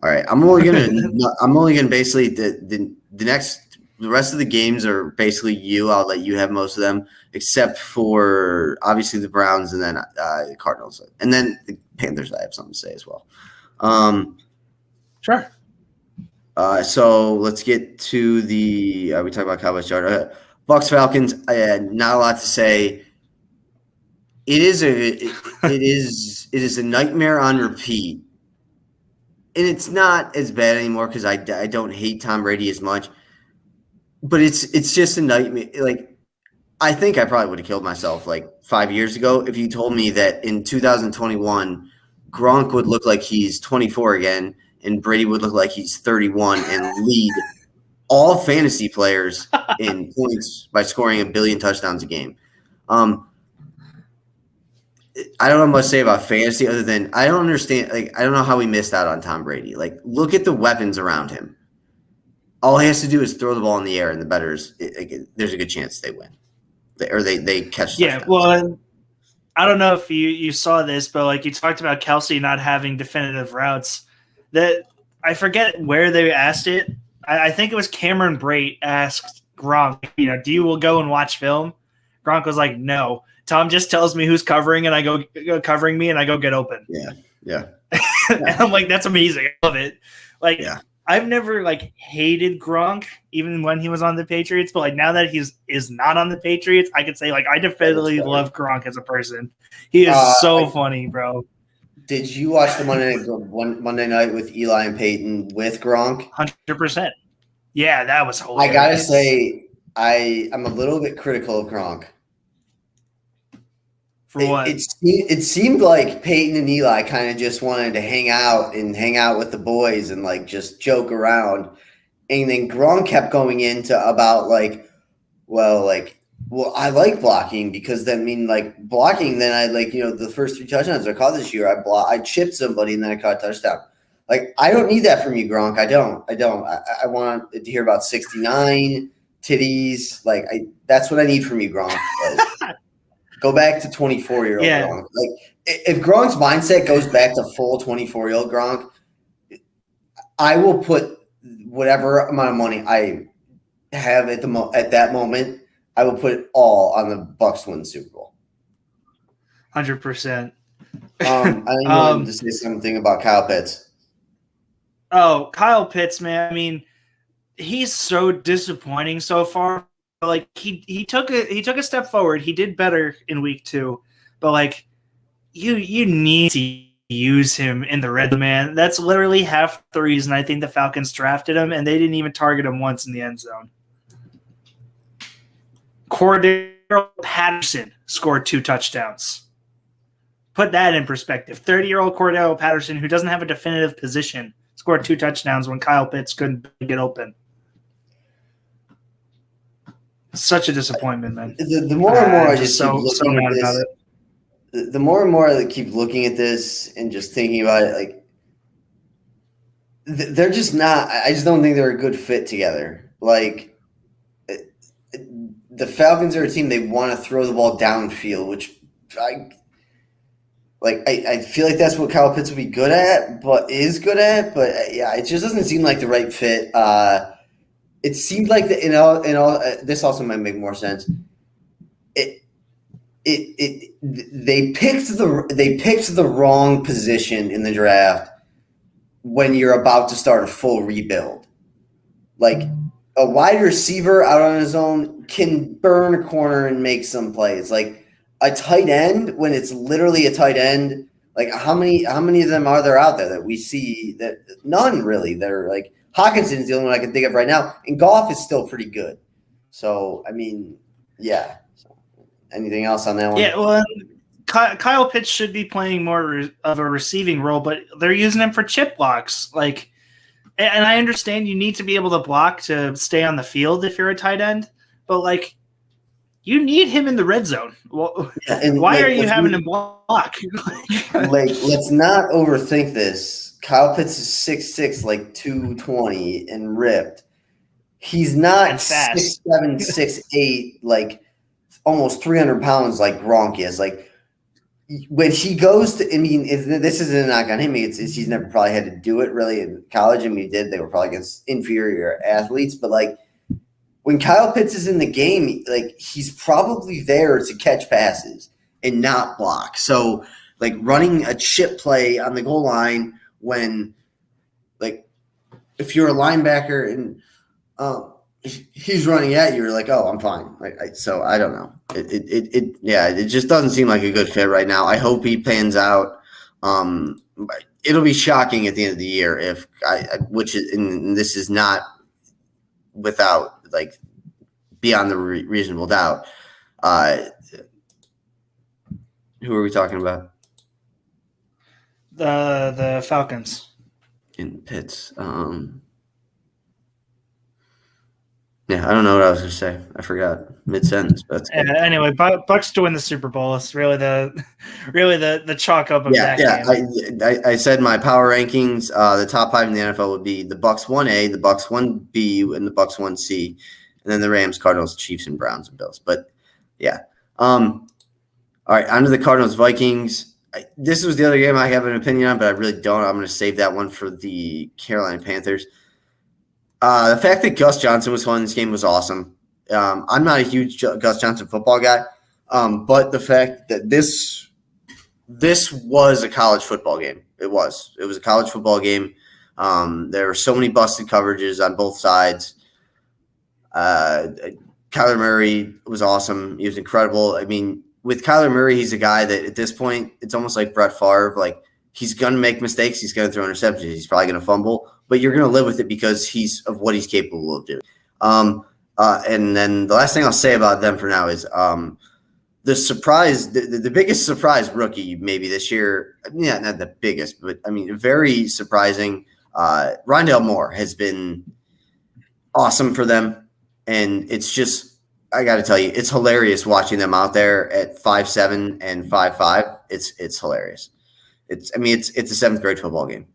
right, I'm only gonna basically the rest of the games are basically you. I'll let you have most of them, except for obviously the Browns and then the Cardinals, and then the Panthers. I have something to say as well. Sure. So let's get to the. We talked about Cowboys. Bucks Falcons. Not a lot to say. It is a nightmare on repeat, and it's not as bad anymore because I don't hate Tom Brady as much. But it's just a nightmare. Like, I think I probably would have killed myself like 5 years ago if you told me that in 2021 Gronk would look like he's 24 again and Brady would look like he's 31 and lead all fantasy players in points by scoring 1 billion touchdowns a game. I don't know much to say about fantasy other than I don't understand. Like, I don't know how we missed out on Tom Brady. Like, look at the weapons around him. All he has to do is throw the ball in the air, and the bettors, there's a good chance they win, they catch. Yeah, well, I don't know if you saw this, but like you talked about Kelsey not having definitive routes. That I forget where they asked it. I think it was Cameron Brate asked Gronk, do you go and watch film? Gronk was like, no. Tom just tells me who's covering, and I go covering me, and I go get open. Yeah. And I'm like, that's amazing. I love it. Like, I've never hated Gronk, even when he was on the Patriots, but now that is not on the Patriots, I could say I definitively love Gronk as a person. He is so funny, bro. Did you watch the Monday night with Eli and Peyton with Gronk? 100%. Yeah, that was hilarious. I gotta say, I'm a little bit critical of Gronk. For what? It seemed like Peyton and Eli kind of just wanted to hang out with the boys and just joke around. And then Gronk kept going into about well, I like blocking because blocking, then I the first 3 touchdowns I caught this year, I chipped somebody and then I caught a touchdown. I don't need that from you, Gronk. I don't. I want to hear about 69 titties. That's what I need from you, Gronk. Go back to 24-year-old Gronk. If Gronk's mindset goes back to full 24-year-old Gronk, I will put whatever amount of money I have at that moment. I will put it all on the Bucs to win the Super Bowl. 100%. I think you wanted to say something about Kyle Pitts. Oh, Kyle Pitts, man. I mean, he's so disappointing so far. He took a step forward. He did better in week 2, but you need to use him in the red, man. That's literally half the reason I think the Falcons drafted him, and they didn't even target him once in the end zone. Cordero Patterson scored 2 touchdowns. put that in perspective. 30-year-old Cordell Patterson, who doesn't have a definitive position, scored 2 touchdowns when Kyle Pitts couldn't get open. Such a disappointment, man. The more and more I just so keep looking mad at about this, it. the more and more I keep looking at this and just thinking about it, like they're just not. I just don't think they're a good fit together. Like the Falcons are a team, they want to throw the ball downfield, which I feel like that's what Kyle Pitts would be good at, but yeah, it just doesn't seem like the right fit. It seemed like this also might make more sense. They picked the wrong position in the draft when you're about to start a full rebuild. Like a wide receiver out on his own can burn a corner and make some plays. Like a tight end, when it's literally a tight end, like how many of them are there out there that we see? That none really. They're like Hawkinson's the only one I can think of right now, and Goff is still pretty good. So I mean, yeah. So, anything else on that one? Yeah, well, Kyle Pitts should be playing more of a receiving role, but they're using him for chip blocks. Like, and I understand you need to be able to block to stay on the field if you're a tight end, but like, you need him in the red zone. Well, yeah, why are you having him block? Let's not overthink this. Kyle Pitts is 6'6", like 220 and ripped. He's not 6'7", 6'8", like almost 300 pounds like Gronk is. Like when he goes to, I mean, this isn't a knock on him. He's never probably had to do it really in college. I mean, he did. They were probably against inferior athletes, but like when Kyle Pitts is in the game, like he's probably there to catch passes and not block. So like running a chip play on the goal line when, like, if you're a linebacker and he's running at you, you're like, oh, I'm fine. So I don't know. It just doesn't seem like a good fit right now. I hope he pans out. It'll be shocking at the end of the year if this is not without like beyond the reasonable doubt. Who are we talking about? The Falcons in Pitts. Yeah, I don't know what I was going to say. I forgot mid-sentence. But anyway, Bucks to win the Super Bowl. It's really the chalk up of that game. I said my power rankings. The top 5 in the NFL would be the Bucks 1A, the Bucks 1B, and the Bucks 1C, and then the Rams, Cardinals, Chiefs, and Browns and Bills. But yeah, all right. On to the Cardinals Vikings. This was the other game I have an opinion on, but I really don't. I'm going to save that one for the Carolina Panthers. The fact that Gus Johnson was playing this game was awesome. I'm not a huge Gus Johnson football guy, but the fact that this was a college football game. It was a college football game. There were so many busted coverages on both sides. Kyler Murray was awesome. He was incredible. I mean, with Kyler Murray, he's a guy that at this point, it's almost like Brett Favre. Like, he's going to make mistakes. He's going to throw interceptions. He's probably going to fumble, but you're going to live with it because he's of what he's capable of doing. And then the last thing I'll say about them for now is the surprise, the biggest surprise rookie maybe this year. Yeah, not the biggest, but I mean, very surprising. Rondelle Moore has been awesome for them. And it's just, I got to tell you, it's hilarious watching them out there at 5'7" and 5'5". It's hilarious. It's a 7th grade football game.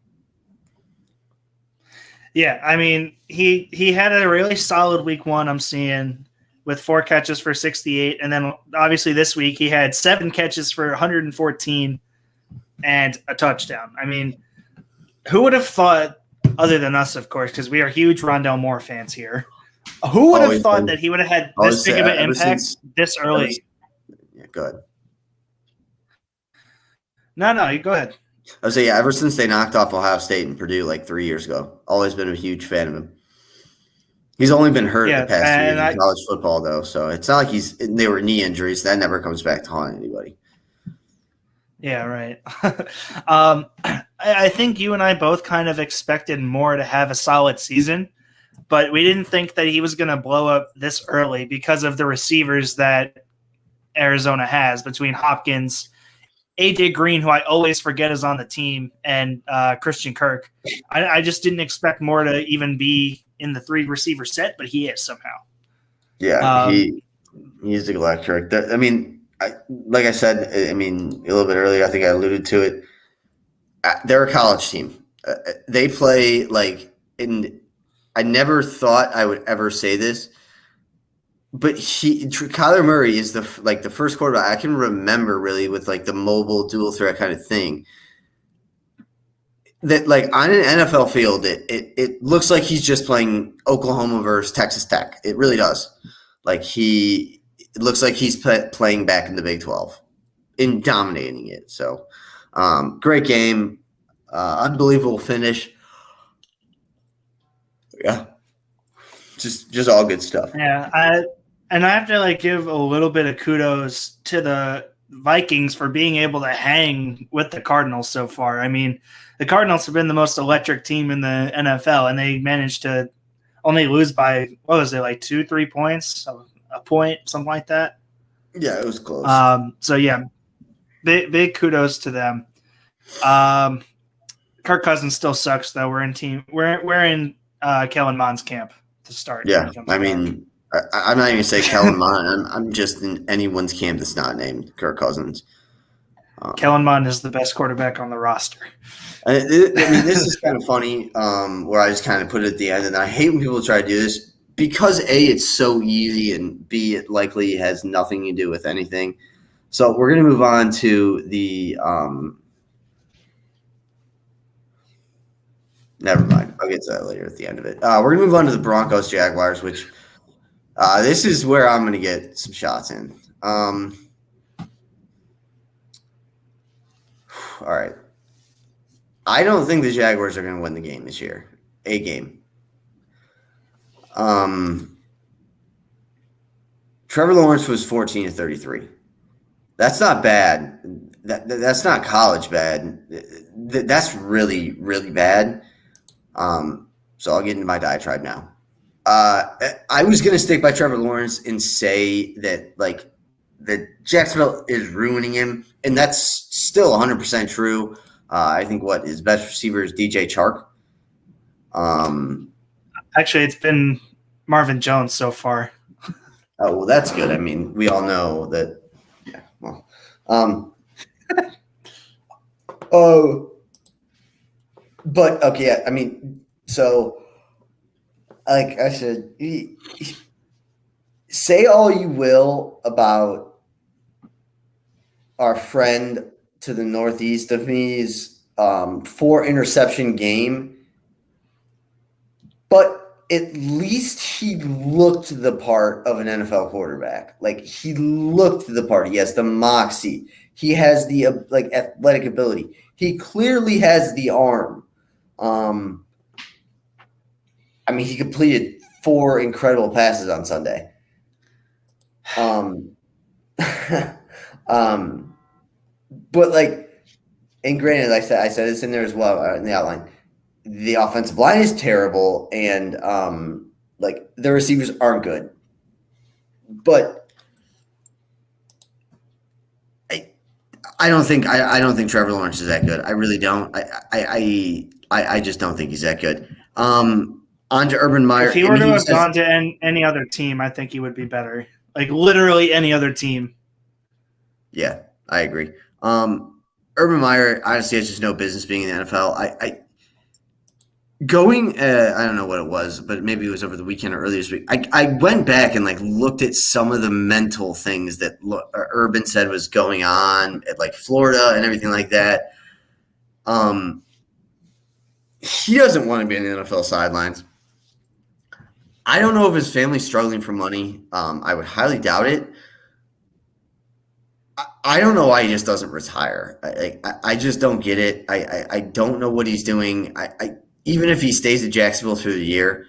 Yeah, I mean, he had a really solid week 1, I'm seeing, with 4 catches for 68. And then obviously this week he had 7 catches for 114 and a touchdown. I mean, who would have thought, other than us, of course, because we are huge Rondelle Moore fans here, who would have thought that he would have had this big of an impact this early? Yeah, go ahead. No, you go ahead. I was saying, yeah, ever since they knocked off Ohio State and Purdue like 3 years ago, always been a huge fan of him. He's only been hurt the past 2 years in college football, though, so it's not like they were knee injuries. That never comes back to haunt anybody. Yeah, right. I think you and I both kind of expected Moore to have a solid season, but we didn't think that he was going to blow up this early because of the receivers that Arizona has between Hopkins AJ Green, who I always forget is on the team, and Christian Kirk. I just didn't expect Moore to even be in the 3 receiver set, but he is somehow. Yeah, he's electric. I mean, like I said, I mean, a little bit earlier, I think I alluded to it. They're a college team. They play like in. I never thought I would ever say this, but Kyler Murray is the first quarterback I can remember really with like the mobile dual threat kind of thing. That like on an NFL field, it looks like he's just playing Oklahoma versus Texas Tech. It really does. Like it looks like he's playing back in the Big 12 and dominating it. So great game, unbelievable finish. Yeah, just all good stuff. Yeah, I have to like give a little bit of kudos to the Vikings for being able to hang with the Cardinals so far. I mean, the Cardinals have been the most electric team in the NFL, and they managed to only lose by, what was it, like 2-3 points, a point, something like that. Yeah, it was close. So yeah, big kudos to them. Kirk Cousins still sucks though. We're in Kellen Mond's camp to start. Yeah, I mean, I'm not even saying Kellen Mond. I'm just in anyone's camp that's not named Kirk Cousins. Kellen Mond is the best quarterback on the roster. I mean, this is kind of funny where I just kind of put it at the end, and I hate when people try to do this because A, it's so easy, and B, it likely has nothing to do with anything. So we're going to move on to the never mind. I'll get to that later at the end of it. We're going to move on to the Broncos Jaguars, which this is where I'm going to get some shots in. All right. I don't think the Jaguars are going to win the game this year. A game. Trevor Lawrence was 14-33. That's not bad. That's not college bad. That's really, really bad. So I'll get into my diatribe now. I was going to stick by Trevor Lawrence and say that that Jacksonville is ruining him, and that's still 100% true. I think his best receiver is DJ Chark. Actually, it's been Marvin Jones so far. Oh, well, that's good. I mean, we all know that. Yeah. Well. But okay. I mean, so like I said, say all you will about our friend to the northeast of me's 4-interception game, but at least he looked the part of an NFL quarterback. Like, he looked the part. He has the moxie. He has the athletic ability. He clearly has the arm. I mean, he completed 4 incredible passes on Sunday. But and granted, I said this in there as well in the outline. The offensive line is terrible, and the receivers aren't good. But I don't think Trevor Lawrence is that good. I really don't. I just don't think he's that good. On to Urban Meyer. If he were to have gone to any other team, I think he would be better. Like, literally any other team. Yeah, I agree. Urban Meyer honestly has just no business being in the NFL. I don't know what it was, but maybe it was over the weekend or earlier this week. I went back and looked at some of the mental things that Urban said was going on at Florida and everything like that. He doesn't want to be in the NFL sidelines. I don't know if his family's struggling for money. I would highly doubt it. I don't know why he just doesn't retire. I just don't get it. I don't know what he's doing. Even if he stays at Jacksonville through the year,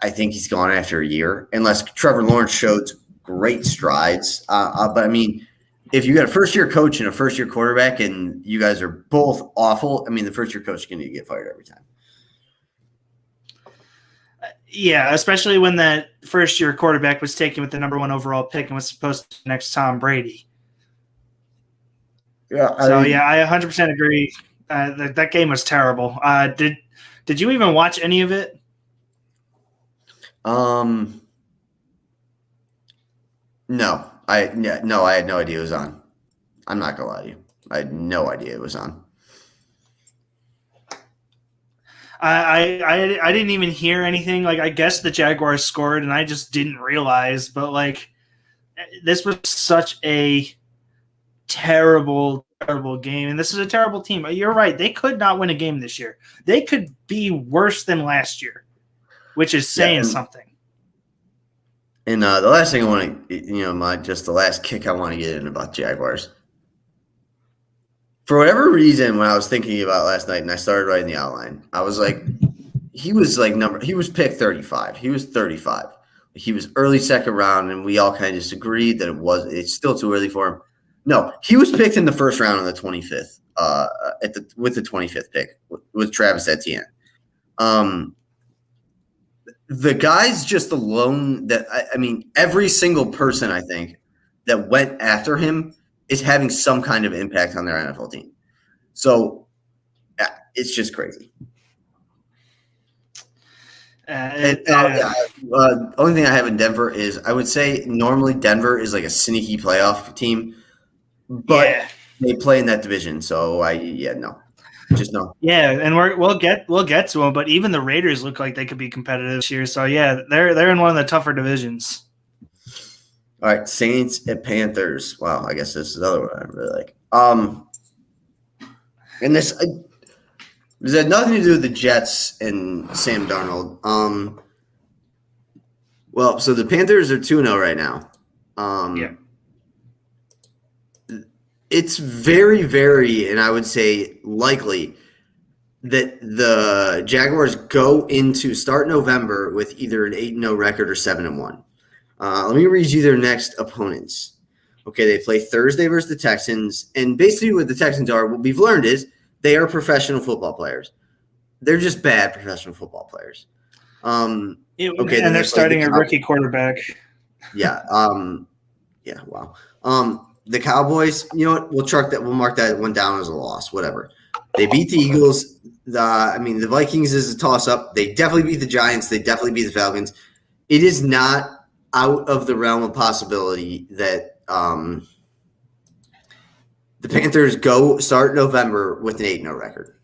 I think he's gone after a year, unless Trevor Lawrence showed great strides. But I mean, if you got a first-year coach and a first-year quarterback, and you guys are both awful, I mean, the first-year coach is going to get fired every time. Yeah, especially when that first-year quarterback was taken with the number 1 overall pick and was supposed to be next Tom Brady. Yeah, So yeah, I 100% agree. That game was terrible. Did you even watch any of it? No, I had no idea it was on. I'm not gonna lie to you. I had no idea it was on. I didn't even hear anything. Like I guess the Jaguars scored, and I just didn't realize. But like, this was such a terrible game, and this is a terrible team. You're right; they could not win a game this year. They could be worse than last year, which is saying something. And the last thing I want to, the last kick I want to get in about Jaguars. For whatever reason, when I was thinking about last night and I started writing the outline, I was like, he was picked 35. He was 35. He was early second round, and we all kind of just agreed that it's still too early for him. No, he was picked in the first round on the 25th, with the 25th pick with Travis Etienne. The guy's just alone that I mean, every single person I think that went after him is having some kind of impact on their NFL team. So it's just crazy. Only thing I have in Denver is I would say normally Denver is like a sneaky playoff team, but they play in that division. So no. Just no. Yeah, and we'll get to them, but even the Raiders look like they could be competitive this year. So yeah, they're in one of the tougher divisions. All right, Saints at Panthers. Wow, I guess this is another one I really like. And this had nothing to do with the Jets and Sam Darnold. Well, so the Panthers are 2-0 right now. It's very, very, and I would say likely that the Jaguars go into start November with either an 8-0 record or 7-1. Let me read you their next opponents. Okay, they play Thursday versus the Texans, and basically what the Texans are, what we've learned is they are professional football players. They're just bad professional football players. And they're starting a rookie quarterback. Yeah. Wow. The Cowboys, you know what? We'll mark that one down as a loss. Whatever. They beat the Eagles. The Vikings is a toss-up. They definitely beat the Giants. They definitely beat the Falcons. It is not out of the realm of possibility that the Panthers go start November with an 8-0 record.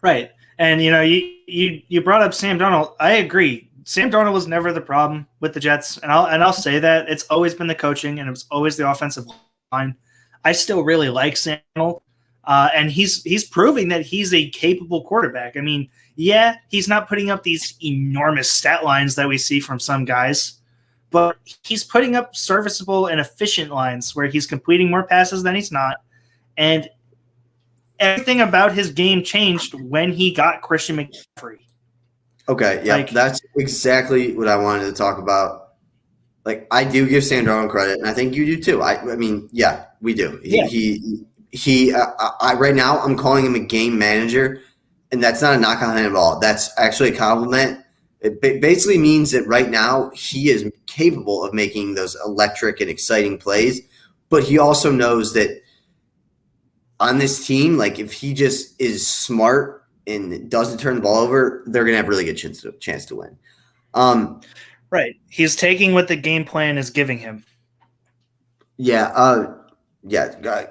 Right. And, you brought up Sam Darnold. I agree. Sam Darnold was never the problem with the Jets, and I'll say that. It's always been the coaching, and it was always the offensive line. I still really like Sam Darnold, and he's proving that he's a capable quarterback. I mean, yeah, he's not putting up these enormous stat lines that we see from some guys, but he's putting up serviceable and efficient lines where he's completing more passes than he's not, and everything about his game changed when he got Christian McCaffrey. Okay, yeah, that's exactly what I wanted to talk about. Like, I do give Sam Darnold credit, and I think you do too. I mean, yeah, we do. He right now I'm calling him a game manager, and that's not a knock on him at all. That's actually a compliment. It basically means that right now he is capable of making those electric and exciting plays, but he also knows that on this team, like if he just is smart and doesn't turn the ball over, they're going to have a really good chance to win. Right. He's taking what the game plan is giving him. Yeah.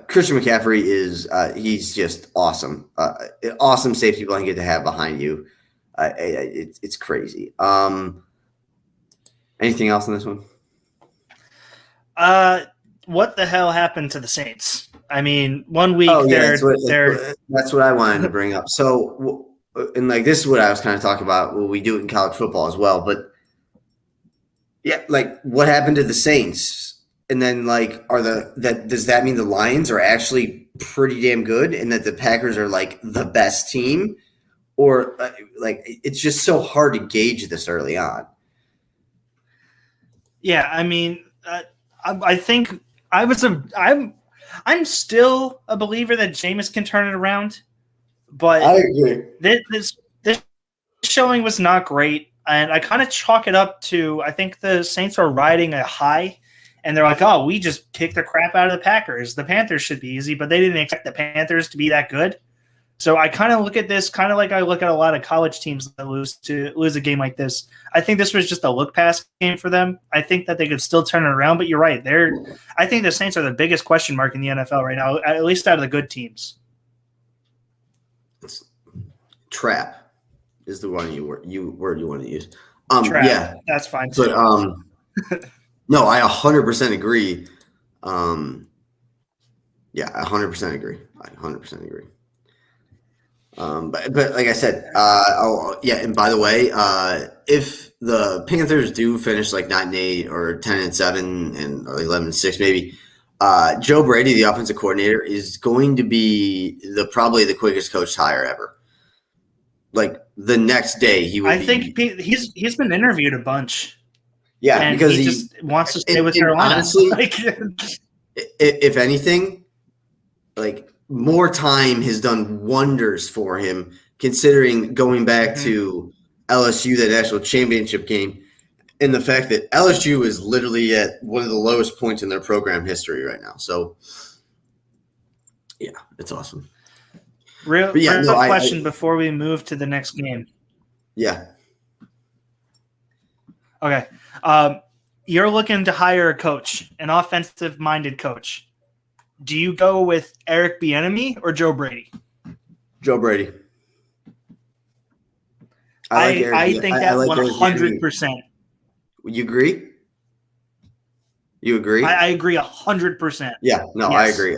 Christian McCaffrey is he's just awesome. Awesome safety blanket to have behind you. It's crazy. Anything else on this one? What the hell happened to the Saints? I mean, 1 week that's what I wanted to bring up. So, and like this is what I was kind of talking about. Well, we do it in college football as well, but yeah, like what happened to the Saints? And then like does that mean the Lions are actually pretty damn good, and that the Packers are like the best team, or like it's just so hard to gauge this early on. Yeah, I mean, I think I'm still a believer that Jameis can turn it around, but I agree. This showing was not great, and I kind of chalk it up to I think the Saints are riding a high, And they're like, oh, we just kicked the crap out of the Packers. The Panthers should be easy, but they didn't expect the Panthers to be that good. So I kind of look at this kind of like I look at a lot of college teams that lose a game like this. I think this was just a look-pass game for them. I think that they could still turn it around, but you're right. I think the Saints are the biggest question mark in the NFL right now, at least out of the good teams. Trap is the one word you want to use. Trap, yeah, that's fine too. But no, I 100% agree. Yeah, I 100% agree. I 100% agree. But like I said, and by the way, if the Panthers do finish like 9-8 or 10-7 and 11-6 maybe, Joe Brady, the offensive coordinator, is going to be probably the quickest coach hire ever. Like the next day, he will. I think he's been interviewed a bunch. Yeah, and because he just wants to stay with Carolina. Honestly, if anything, like more time has done wonders for him, considering going back to LSU, that national championship game, and the fact that LSU is literally at one of the lowest points in their program history right now. So, yeah, it's awesome. Real question before we move to the next game. Yeah. Okay. You're looking to hire a coach, an offensive-minded coach. Do you go with Eric Bieniemy or Joe Brady? Joe Brady. I think that 100%. You agree? You agree? I agree 100%. Yeah, no, yes. I agree.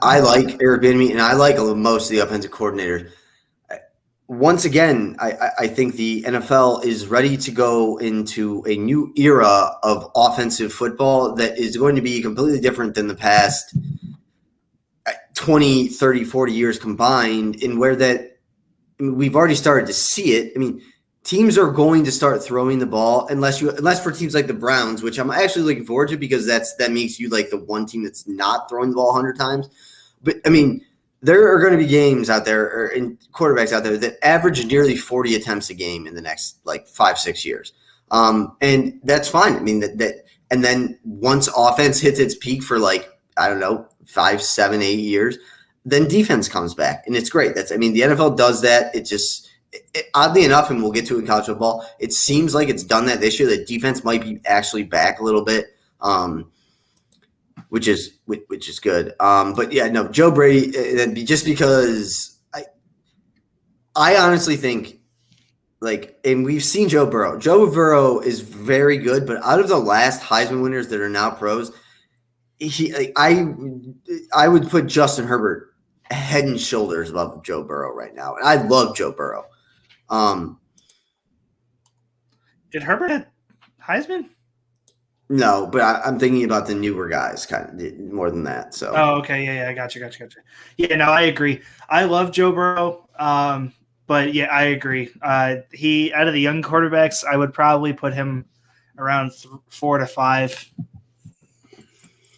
I like Eric Bieniemy, and I like most of the offensive coordinators. Once again, I think the NFL is ready to go into a new era of offensive football that is going to be completely different than the past 20, 30, 40 years combined, in where that we've already started to see it. I mean, teams are going to start throwing the ball unless for teams like the Browns, which I'm actually looking forward to because that makes you like the one team that's not throwing the ball 100 times. But I mean, there are going to be games out there and quarterbacks out there that average nearly 40 attempts a game in the next like 5-6 years. And that's fine. I mean, and then once offense hits its peak for like, I don't know, 5, 7, 8 years, then defense comes back and it's great. The NFL does that. It just, oddly enough, and we'll get to it in college football, it seems like it's done that this year. The defense might be actually back a little bit. Which is good. But yeah, no, Joe Brady, just because I honestly think, like, and we've seen Joe Burrow. Joe Burrow is very good, but out of the last Heisman winners that are now pros, I would put Justin Herbert head and shoulders above Joe Burrow right now. And I love Joe Burrow. Did Herbert have Heisman? No, but I'm thinking about the newer guys kind of more than that. So. Oh, okay. Yeah. I got you. Yeah, no, I agree. I love Joe Burrow. But yeah, I agree. He, out of the young quarterbacks, I would probably put him around 4 to 5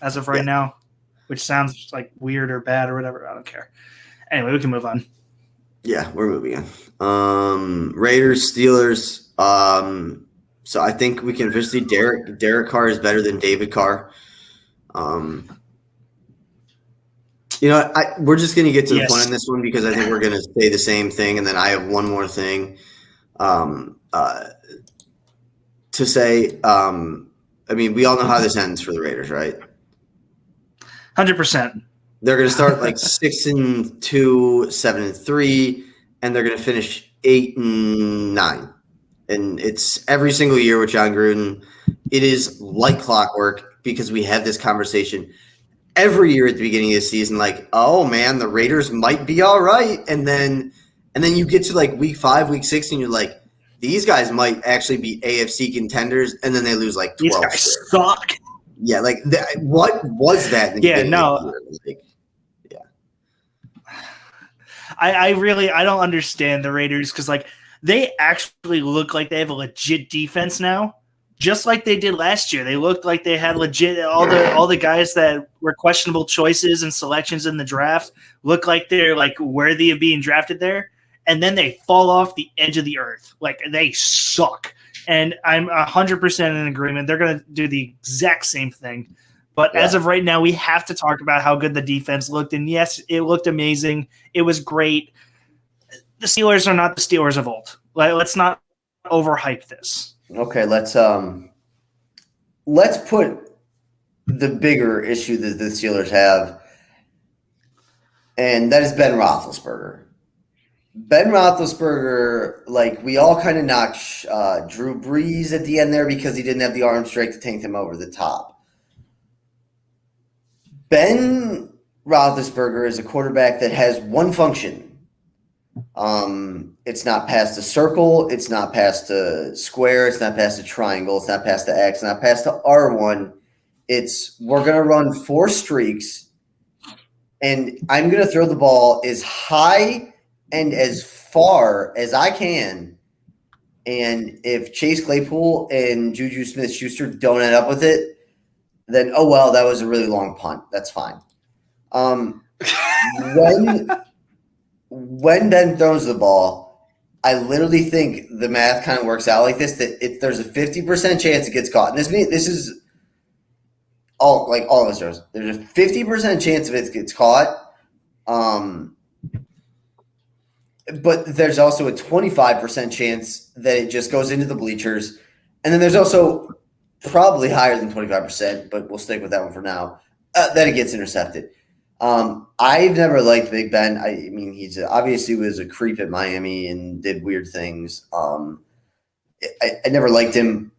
as of right now, which sounds like weird or bad or whatever. I don't care. Anyway, we can move on. Yeah, we're moving on. Raiders, Steelers. So I think we can officially Derek Carr is better than David Carr. We're just going to get to the point on this one because I think we're going to say the same thing, and then I have one more thing to say. I mean, we all know how this ends for the Raiders, right? 100%. They're going to start like 6-2, 7-3, and they're going to finish 8-9. And it's every single year with John Gruden. It is like clockwork because we have this conversation every year at the beginning of the season, like, oh man, the Raiders might be all right. And then you get to like week 5, week 6, and you're like, these guys might actually be AFC contenders. And then they lose like 12. These guys suck. Yeah. Like what was that? Yeah, no. I don't understand the Raiders because like, they actually look like they have a legit defense now, just like they did last year. They looked like they had legit all the guys that were questionable choices and selections in the draft look like they're like worthy of being drafted there, and then they fall off the edge of the earth. Like they suck. And I'm 100% in agreement. They're going to do the exact same thing. But as of right now, we have to talk about how good the defense looked. And yes, it looked amazing. It was great. The Steelers are not the Steelers of old. Let's not overhype this. Okay, let's put the bigger issue that the Steelers have, and that is Ben Roethlisberger. Ben Roethlisberger, like, we all kind of knocked Drew Brees at the end there because he didn't have the arm strength to take him over the top. Ben Roethlisberger is a quarterback that has one function. It's not past the circle. It's not past the square. It's not past the triangle. It's not past the X. It's not past the R1. We're going to run 4 streaks, and I'm going to throw the ball as high and as far as I can. And if Chase Claypool and Juju Smith-Schuster don't end up with it, then, oh, well, that was a really long punt. That's fine. When Ben throws the ball, I literally think the math kind of works out like this, that there's a 50% chance it gets caught. And this is all of us throws. There's a 50% chance of it gets caught. But there's also a 25% chance that it just goes into the bleachers. And then there's also probably higher than 25%, but we'll stick with that one for now, that it gets intercepted. I've never liked Big Ben. I mean, he's obviously was a creep at Miami and did weird things. I never liked him.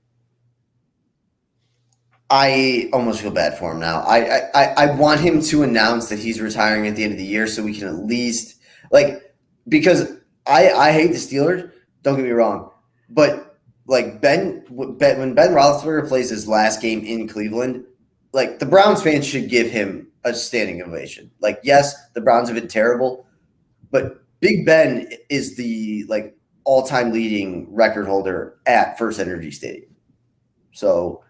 I almost feel bad for him now. I want him to announce that he's retiring at the end of the year so we can at least – because I hate the Steelers, don't get me wrong, but when Ben Roethlisberger plays his last game in Cleveland, the Browns fans should give him a standing ovation. Yes, the Browns have been terrible, but Big Ben is the all-time leading record holder at First Energy Stadium. So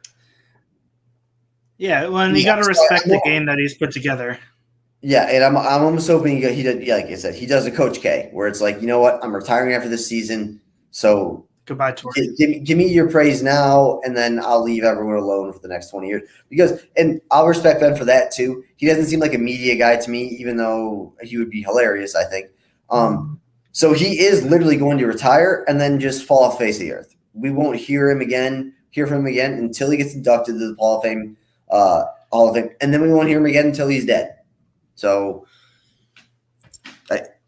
yeah, well, and you got to respect the game that he's put together. Yeah, and I'm almost hoping he does, like I said, he does a Coach K, where it's you know what, I'm retiring after this season, so goodbye, Torrey. Give me your praise now, and then I'll leave everyone alone for the next 20 years. And I'll respect Ben for that too. He doesn't seem like a media guy to me, even though he would be hilarious, I think. So he is literally going to retire and then just fall off the face of the earth. We won't hear from him again until he gets inducted to the Hall of Fame, and then we won't hear him again until he's dead. So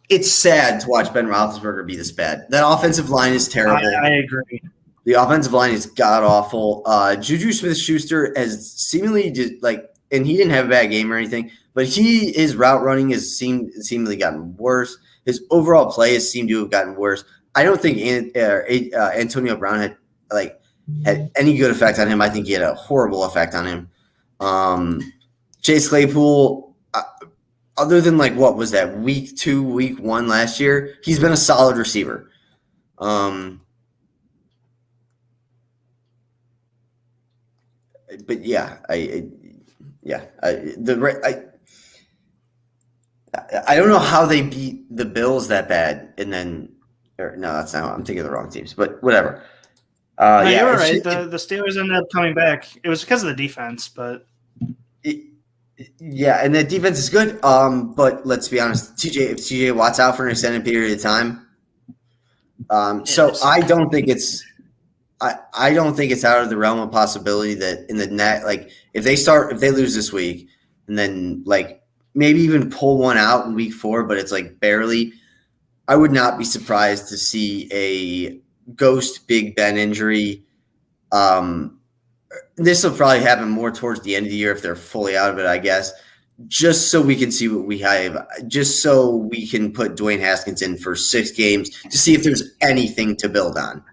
it's sad to watch Ben Roethlisberger be this bad. That offensive line is terrible. I agree. The offensive line is god-awful. Juju Smith-Schuster has seemingly and he didn't have a bad game or anything, but his route running has seemingly gotten worse. His overall play has seemed to have gotten worse. I don't think Antonio Brown had any good effect on him. I think he had a horrible effect on him. Chase Claypool, other than what was that, week 2, week 1 last year, he's been a solid receiver. But yeah, I don't know how they beat the Bills that bad, and then no, that's not. I'm thinking of the wrong teams, but whatever. No, you were right. The Steelers ended up coming back. It was because of the defense, but. Yeah, and the defense is good. But let's be honest, TJ Watt's out for an extended period of time. So I don't think it's out of the realm of possibility that in the net, if they lose this week and then maybe even pull one out in week 4, but it's barely, I would not be surprised to see a ghost Big Ben injury. This will probably happen more towards the end of the year if they're fully out of it, I guess, just so we can see what we have, just so we can put Dwayne Haskins in for 6 games to see if there's anything to build on.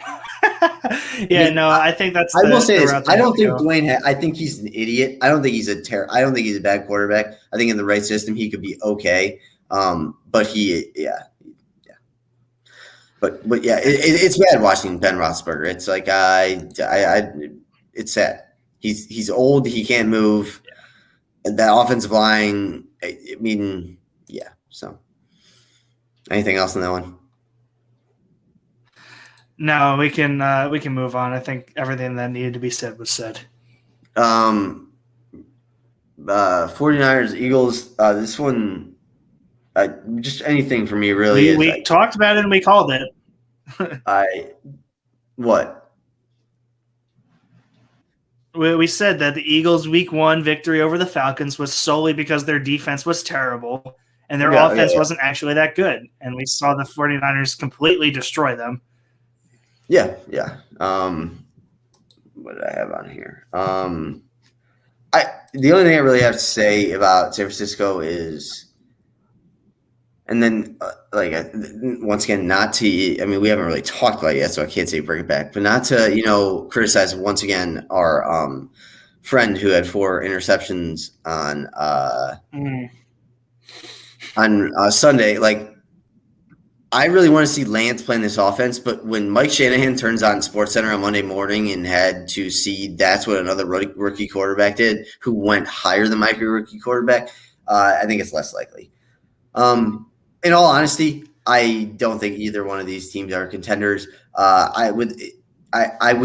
I think that's. I will say this: I don't think Dwayne. I think he's an idiot. I don't think he's I don't think he's a bad quarterback. I think in the right system he could be okay. But But yeah, it's bad watching Ben Roethlisberger. It's it's sad. He's old. He can't move. And that offensive line. I mean, yeah. So, anything else on that one? No, we can move on. I think everything that needed to be said was said. 49ers, Eagles. This one, just anything for me really We talked about it and we called it. What? We said that the Eagles' Week 1 victory over the Falcons was solely because their defense was terrible and their offense wasn't actually that good. And we saw the 49ers completely destroy them. Yeah. What did I have on here? The only thing I really have to say about San Francisco is, and then once again, not to, I mean, we haven't really talked about it yet, so I can't say bring it back, but not to, criticize once again our friend who had 4 interceptions on Sunday. Like, I really want to see Lance playing this offense, but when Mike Shanahan turns on SportsCenter on Monday morning and had to see that's what another rookie quarterback did, who went higher than my rookie quarterback, I think it's less likely. In all honesty, I don't think either one of these teams are contenders. I would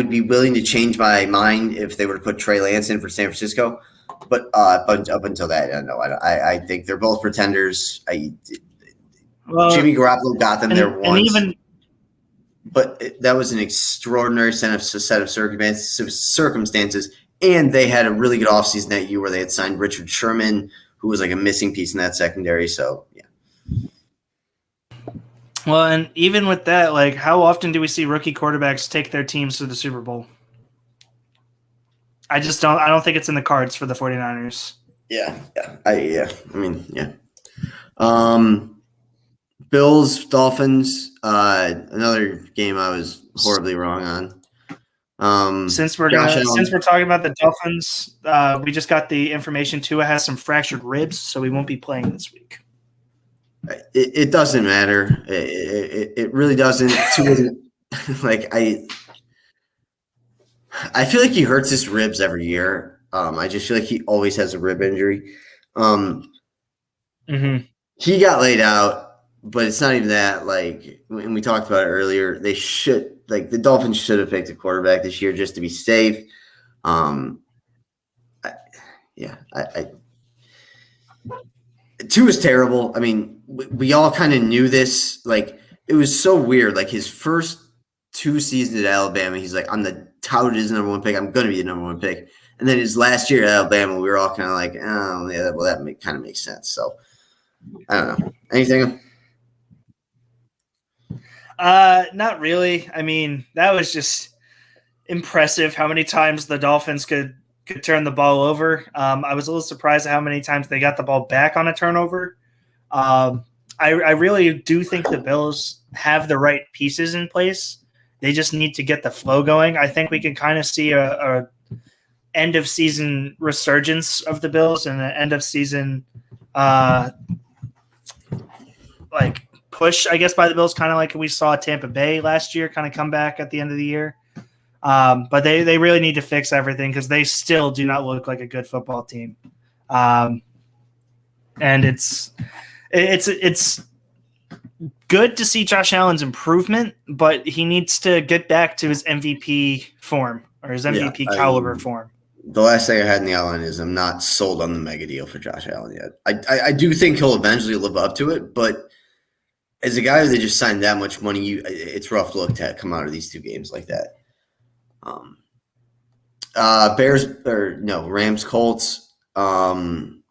be willing to change my mind if they were to put Trey Lance in for San Francisco, but up until that, no, I think they're both pretenders. Jimmy Garoppolo got them there once, but that was an extraordinary set of circumstances, and they had a really good offseason that year where they had signed Richard Sherman, who was like a missing piece in that secondary. So, yeah. Well, and even with that, like, how often do we see rookie quarterbacks take their teams to the Super Bowl? I don't think it's in the cards for the 49ers. Yeah. Bills, Dolphins, another game I was horribly wrong on. Since we're talking about the Dolphins, we just got the information Tua has some fractured ribs, so we won't be playing this week. It doesn't matter. It really doesn't. I feel like he hurts his ribs every year. I just feel like he always has a rib injury. He got laid out, but it's not even that. Like, when we talked about it earlier, the Dolphins should have picked a quarterback this year just to be safe. Tua is terrible. I mean, we all kind of knew this. Like, it was so weird. Like, his first 2 seasons at Alabama, he's like, I'm the touted as the number 1 pick. I'm going to be the number 1 pick. And then his last year at Alabama, we were all kind of like, oh, yeah, well, that kind of makes sense. So, I don't know. Anything? Not really. I mean, that was just impressive how many times the Dolphins could turn the ball over. I was a little surprised at how many times they got the ball back on a turnover. I really do think the Bills have the right pieces in place. They just need to get the flow going. I think we can kind of see a end of season resurgence of the Bills and an end of season push, I guess, by the Bills, kind of like we saw Tampa Bay last year kind of come back at the end of the year. But they really need to fix everything because they still do not look like a good football team. And it's good to see Josh Allen's improvement, but he needs to get back to his MVP form or his MVP caliber form. The last thing I had in the outline is I'm not sold on the mega deal for Josh Allen yet. I do think he'll eventually live up to it, but as a guy who they just signed that much money, it's rough to look to come out of these 2 games like that. Rams, Colts. Carson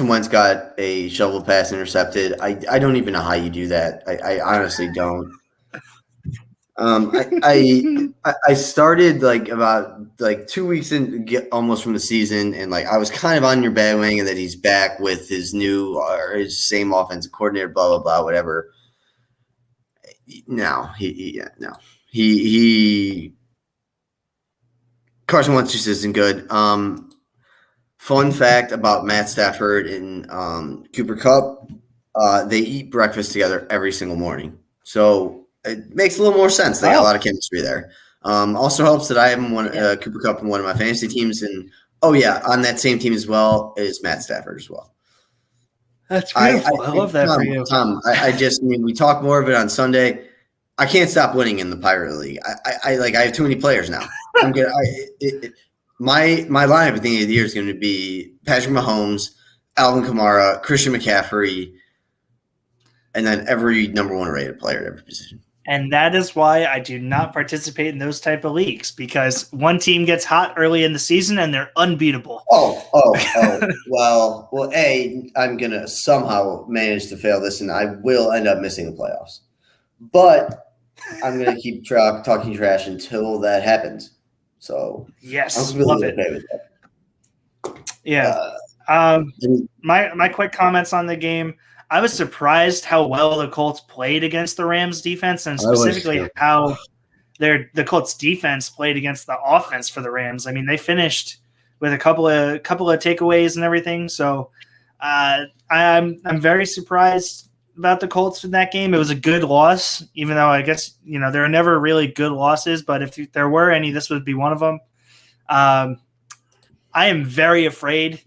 Wentz got a shovel pass intercepted. I don't even know how you do that. I honestly don't. I started about 2 weeks in, almost from the season, and I was kind of on your bandwagon that he's back with his new or his same offensive coordinator, blah blah blah, whatever. No, Carson Wentz just isn't good. Fun fact about Matt Stafford and Cooper Kupp, they eat breakfast together every single morning. So it makes a little more sense. They got a lot of chemistry there. Also helps that I have Cooper Kupp in one of my fantasy teams. And, on that same team as well is Matt Stafford as well. That's beautiful. I love that for you. Tom, we talk more of it on Sunday. I can't stop winning in the Pirate League. I have too many players now. I'm gonna. My lineup at the end of the year is going to be Patrick Mahomes, Alvin Kamara, Christian McCaffrey, and then every number 1 rated player at every position. And that is why I do not participate in those type of leagues, because one team gets hot early in the season and they're unbeatable. Well, I'm going to somehow manage to fail this, and I will end up missing the playoffs. But I'm going to keep talking trash until that happens. So yes, I'm really love it. Okay with that. Yeah. My quick comments on the game. I was surprised how well the Colts played against the Rams defense, and specifically how the Colts defense played against the offense for the Rams. I mean, they finished with a couple of takeaways and everything. So I'm very surprised about the Colts in that game. It was a good loss, even though I guess there are never really good losses. But if there were any, this would be one of them. I am very afraid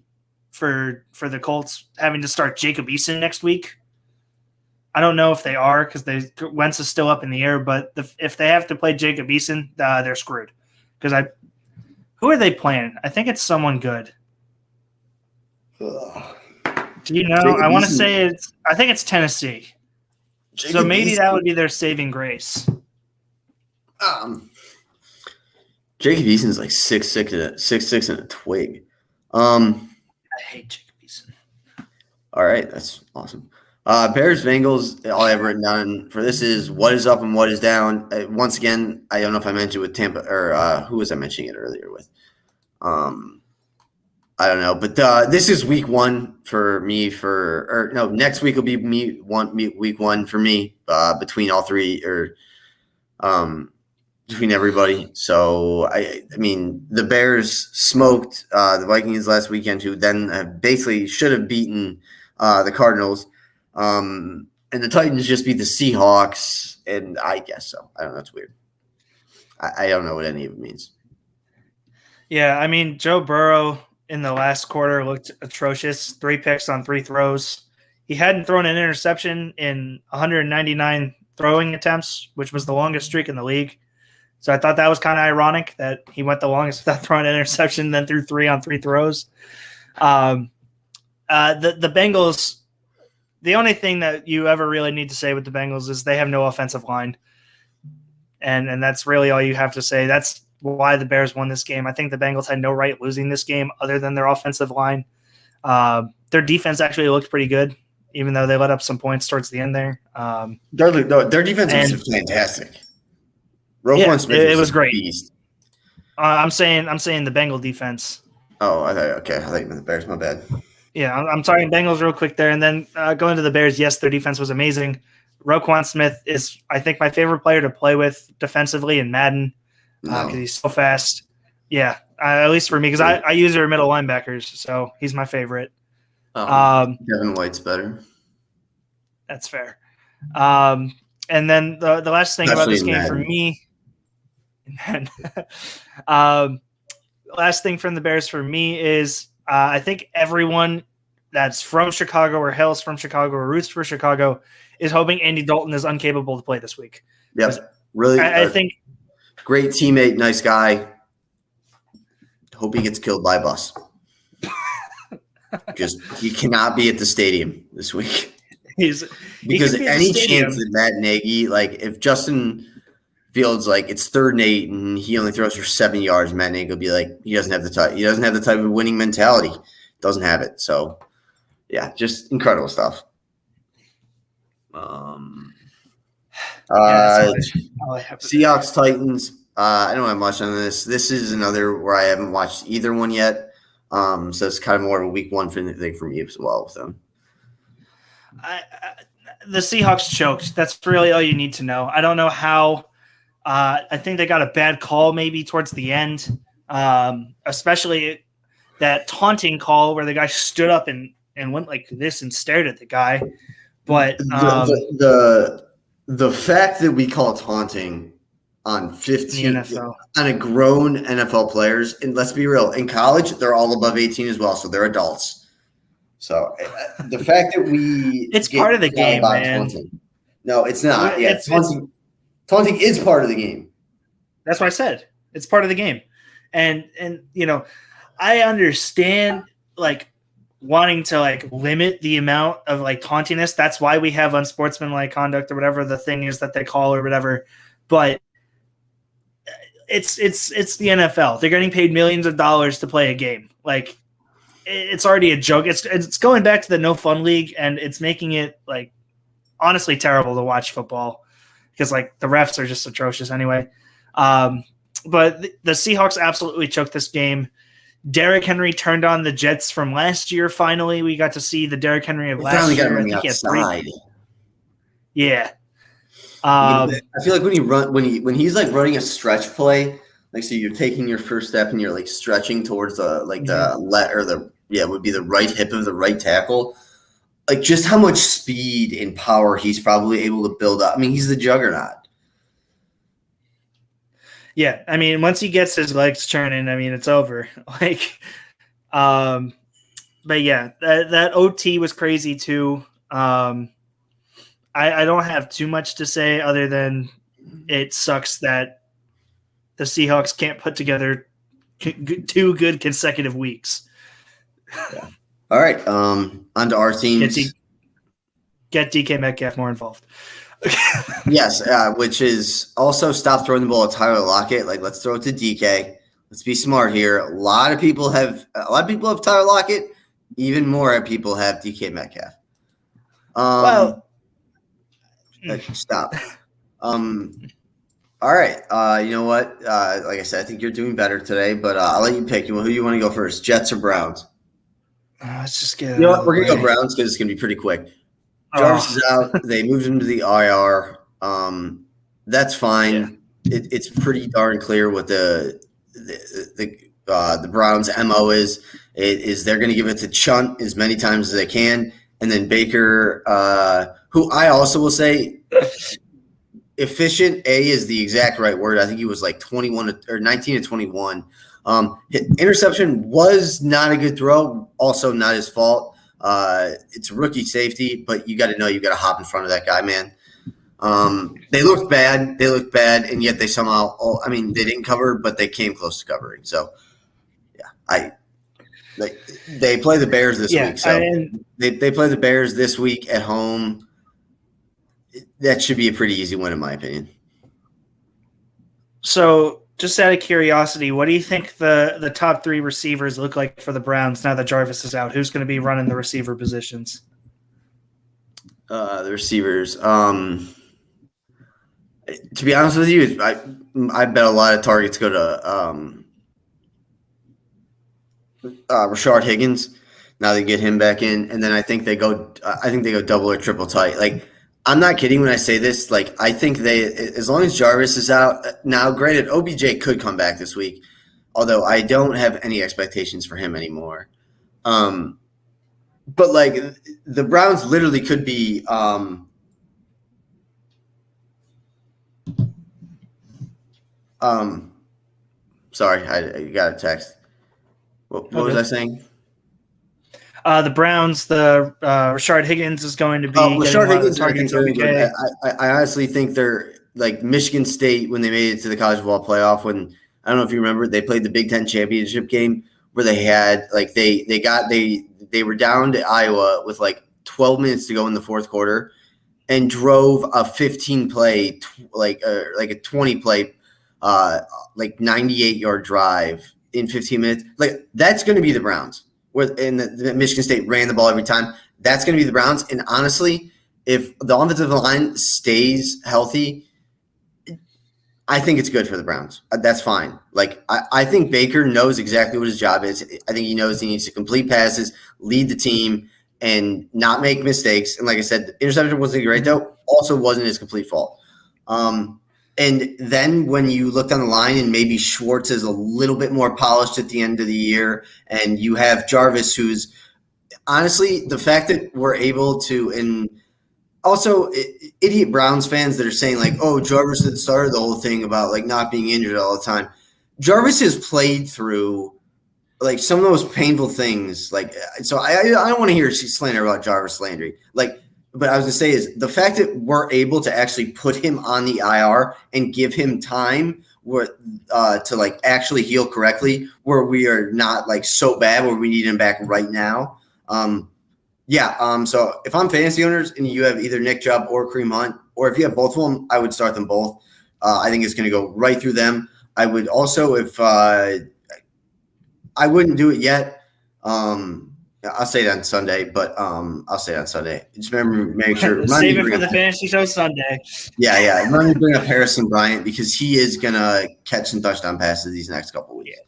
for the Colts having to start Jacob Eason next week. I don't know if they are, because Wentz is still up in the air, but if they have to play Jacob Eason, they're screwed. Because who are they playing? I think it's someone good. Ugh. Do you know? I want to say I think it's Tennessee. So maybe that would be their saving grace. Jacob Eason's like 6'6" and a twig. I hate Jacob Eason. All right, that's awesome. Bears Bengals. All I have written down for this is what is up and what is down. Once again, I don't know if I mentioned with Tampa or who was I mentioning it earlier with. I don't know, but this is week 1 for me. Next week will be week 1 for me between all three or between everybody. So I mean, the Bears smoked the Vikings last weekend, who then basically should have beaten the Cardinals, and the Titans just beat the Seahawks. And I guess so. I don't know. It's weird. I don't know what any of it means. Yeah, I mean, Joe Burrow in the last quarter looked atrocious. 3 picks on 3 throws. He hadn't thrown an interception in 199 throwing attempts, which was the longest streak in the league. So I thought that was kind of ironic that he went the longest without throwing an interception, then threw 3 on 3 throws. The Bengals, the only thing that you ever really need to say with the Bengals is they have no offensive line. And that's really all you have to say. That's why the Bears won this game. I think the Bengals had no right losing this game other than their offensive line. Their defense actually looked pretty good, even though they let up some points towards the end there. Their defense was fantastic. Roquan Smith it was great. I'm saying the Bengal defense. Oh, I thought you meant the Bears. My bad. Yeah, I'm talking Bengals real quick there, and then going to the Bears. Yes, their defense was amazing. Roquan Smith is, I think, my favorite player to play with defensively in Madden because he's so fast. Yeah, at least for me, because I use their middle linebackers, so he's my favorite. Devin White's better. That's fair. And then the last thing about this game for me, last thing from the Bears for me is I think everyone that's from Chicago or hails from Chicago or roots for Chicago is hoping Andy Dalton is incapable to play this week. Yep. Really, I think great teammate, nice guy. Hope he gets killed by a bus. Just he cannot be at the stadium this week. Because any chance that Matt Nagy, like if Justin Fields, like it's 3rd and 8 and he only throws for 7 yards, Matt Nagy will be like, he doesn't have the type of winning mentality. Doesn't have it. So yeah, just incredible stuff. Seahawks Titans. I don't have much on this. This is another where I haven't watched either one yet. So it's kind of more of a week 1 thing for me as well with them. The Seahawks choked. That's really all you need to know. I don't know how. I think they got a bad call maybe towards the end, especially that taunting call where the guy stood up and went like this and stared at the guy. But the fact that we call taunting on 15 on a grown NFL players, and let's be real, in college they're all above 18 as well, so they're adults. So the fact that it's part of the game, man. Taunting. No, it's not. Yeah, Taunting is part of the game. That's what I said. It's part of the game. And I understand wanting to limit the amount of tauntiness. That's why we have unsportsmanlike conduct or whatever the thing is that they call or whatever. But it's the NFL. They're getting paid millions of dollars to play a game. It's already a joke. It's going back to the no fun league, and it's making it honestly terrible to watch football because the refs are just atrocious anyway. But the Seahawks absolutely choked this game. Derrick Henry turned on the Jets from last year. Finally, we got to see the Derrick Henry of last year. I think he had 3. Yeah. I feel like when he's running a stretch play, so you're taking your first step and you're stretching towards the would be the right hip of the right tackle. Just how much speed and power he's probably able to build up. I mean, he's the juggernaut. Yeah, I mean, once he gets his legs turning, I mean, it's over. But yeah, that OT was crazy too. I don't have too much to say other than it sucks that the Seahawks can't put together 2 good consecutive weeks. Yeah. All right, on to our teams. Get DK Metcalf more involved. Yes, which is also stop throwing the ball at Tyler Lockett. Let's throw it to DK. Let's be smart here. A lot of people have Tyler Lockett. Even more people have DK Metcalf. Stop. All right. You know what? Like I said, I think you're doing better today, but I'll let you pick. Who do you want to go first? Jets or Browns? Let's just get. You know what? We're gonna go Browns because it's gonna be pretty quick. Jarvis is out. They moved him to the IR. That's fine. Yeah. It's pretty darn clear what the Browns' MO is. They're going to give it to Chunt as many times as they can, and then Baker, who I also will say, efficient. Is the exact right word. I think he was 21 or 19 to 21. Interception was not a good throw. Also not his fault. It's a rookie safety, but you got to know you got to hop in front of that guy, man. They looked bad. And yet they somehow they didn't cover, but they came close to covering. So, yeah, they play the Bears this week. So they play the Bears this week at home. That should be a pretty easy win, in my opinion. So, just out of curiosity, what do you think the top 3 receivers look like for the Browns now that Jarvis is out? Who's going to be running the receiver positions? The receivers. To be honest with you, I bet a lot of targets go to Rashard Higgins. Now they get him back in, and then I think they go double or triple tight. I'm not kidding when I say this. I think as long as Jarvis is out now, granted, OBJ could come back this week, although I don't have any expectations for him anymore. But the Browns literally could be sorry, I got a text. What was I saying? The Browns, Rashard Higgins is going to be Rashard Higgins targets. I honestly think they're Michigan State when they made it to the college football playoff. When I don't know if you remember, they played the Big Ten championship game where they had they were down to Iowa with 12 minutes to go in the fourth quarter, and drove a 15 play, a 20 play, 98-yard drive in 15 minutes. That's going to be the Browns. And the Michigan State ran the ball every time. That's going to be the Browns. And honestly, if the offensive line stays healthy, I think it's good for the Browns. That's fine. I think Baker knows exactly what his job is. I think he knows he needs to complete passes, lead the team, and not make mistakes. And like I said, the interception wasn't great, though. Also wasn't his complete fault. And then when you look down the line and maybe Schwartz is a little bit more polished at the end of the year, and you have Jarvis, who's honestly the fact that we're able to, and also idiot Browns fans that are saying oh, Jarvis had started the whole thing about not being injured all the time. Jarvis has played through some of the most painful things. So I don't want to hear slander about Jarvis Landry. But I was going to say is the fact that we're able to actually put him on the IR and give him time to like actually heal correctly, where we are not like so bad where we need him back right now. So if I'm fantasy owners and you have either Nick Chubb or Kareem Hunt, or if you have both of them, I would start them both. I think it's going to go right through them. I would also, if I wouldn't do it yet. I'll say it on Sunday, but I'll say it on Sunday. Just remember, make sure. Save it for the fantasy show Sunday. Yeah. Remember to bring up Harrison Bryant because he is gonna catch some touchdown passes these next couple of weeks.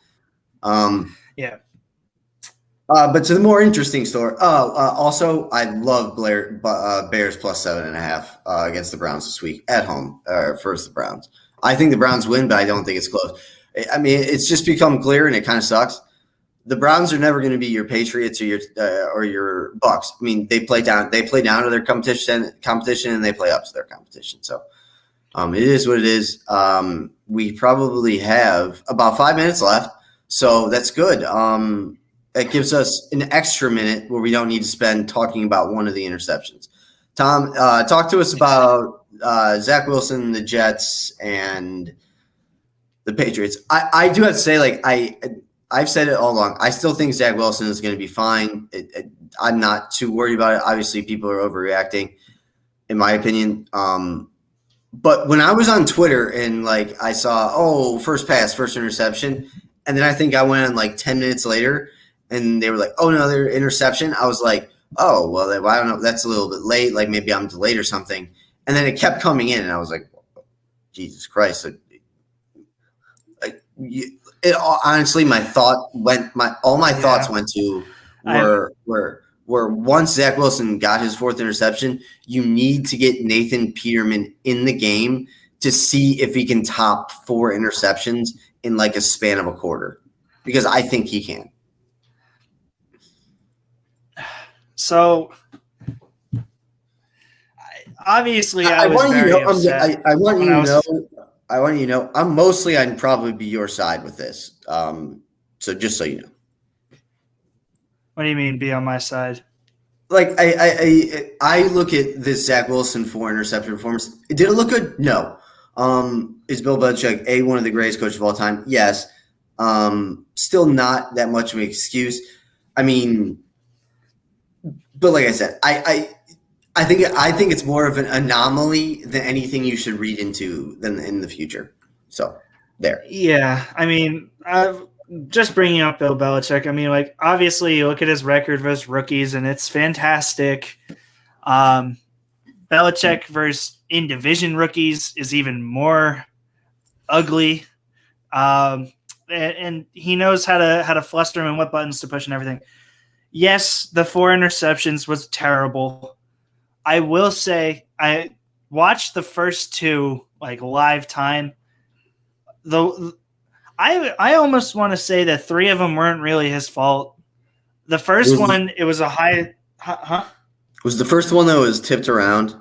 But to the more interesting story. Also, I love Bears plus 7.5 against the Browns this week at home. First the Browns. I think the Browns win, but I don't think it's close. I mean, it's just become clear, and it kind of sucks. The Browns are never going to be your Patriots or your Bucks. I mean, they play down to their competition, and they play up to their competition. So, it is what it is. We probably have about 5 minutes left, so that's good. That gives us an extra minute where we don't need to spend talking about one of the interceptions. Tom, talk to us about Zach Wilson, the Jets, and the Patriots. I do have to say, like I've said it all along. I still think Zach Wilson is going to be fine. I'm not too worried about it. Obviously, people are overreacting, in my opinion. But when I was on Twitter and like I saw, first pass, first interception, and then I think I went on like 10 minutes later, and they were like, another interception. I was like, well, I don't know. That's a little bit late. Like maybe I'm delayed or something. And then it kept coming in, and I was like, Jesus Christ. Honestly, my thoughts went to where once Zach Wilson got his fourth interception, you need to get Nathan Peterman in the game to see if he can top 4 interceptions in like a span of a quarter, because I think he can. So obviously, I want you to know, I'm mostly I'd probably be your side with this. So just so you know. What do you mean, be on my side? Like I look at this Zach Wilson 4 interception performance. Did it look good? No. Is Bill Belichick one of the greatest coaches of all time? Yes. Still not that much of an excuse. I mean, but like I said, I think it's more of an anomaly than anything you should read into than in the future. So there. Yeah, I mean, just bringing up Bill Belichick. I mean, like obviously, you look at his record versus rookies, and it's fantastic. Belichick versus in division rookies is even more ugly, and he knows how to fluster them and what buttons to push and everything. Yes, the 4 interceptions was terrible. I will say I watched the first 2 like live time. Though I almost want to say that 3 of them weren't really his fault. The first one, it was a high. Was the first one that was tipped around?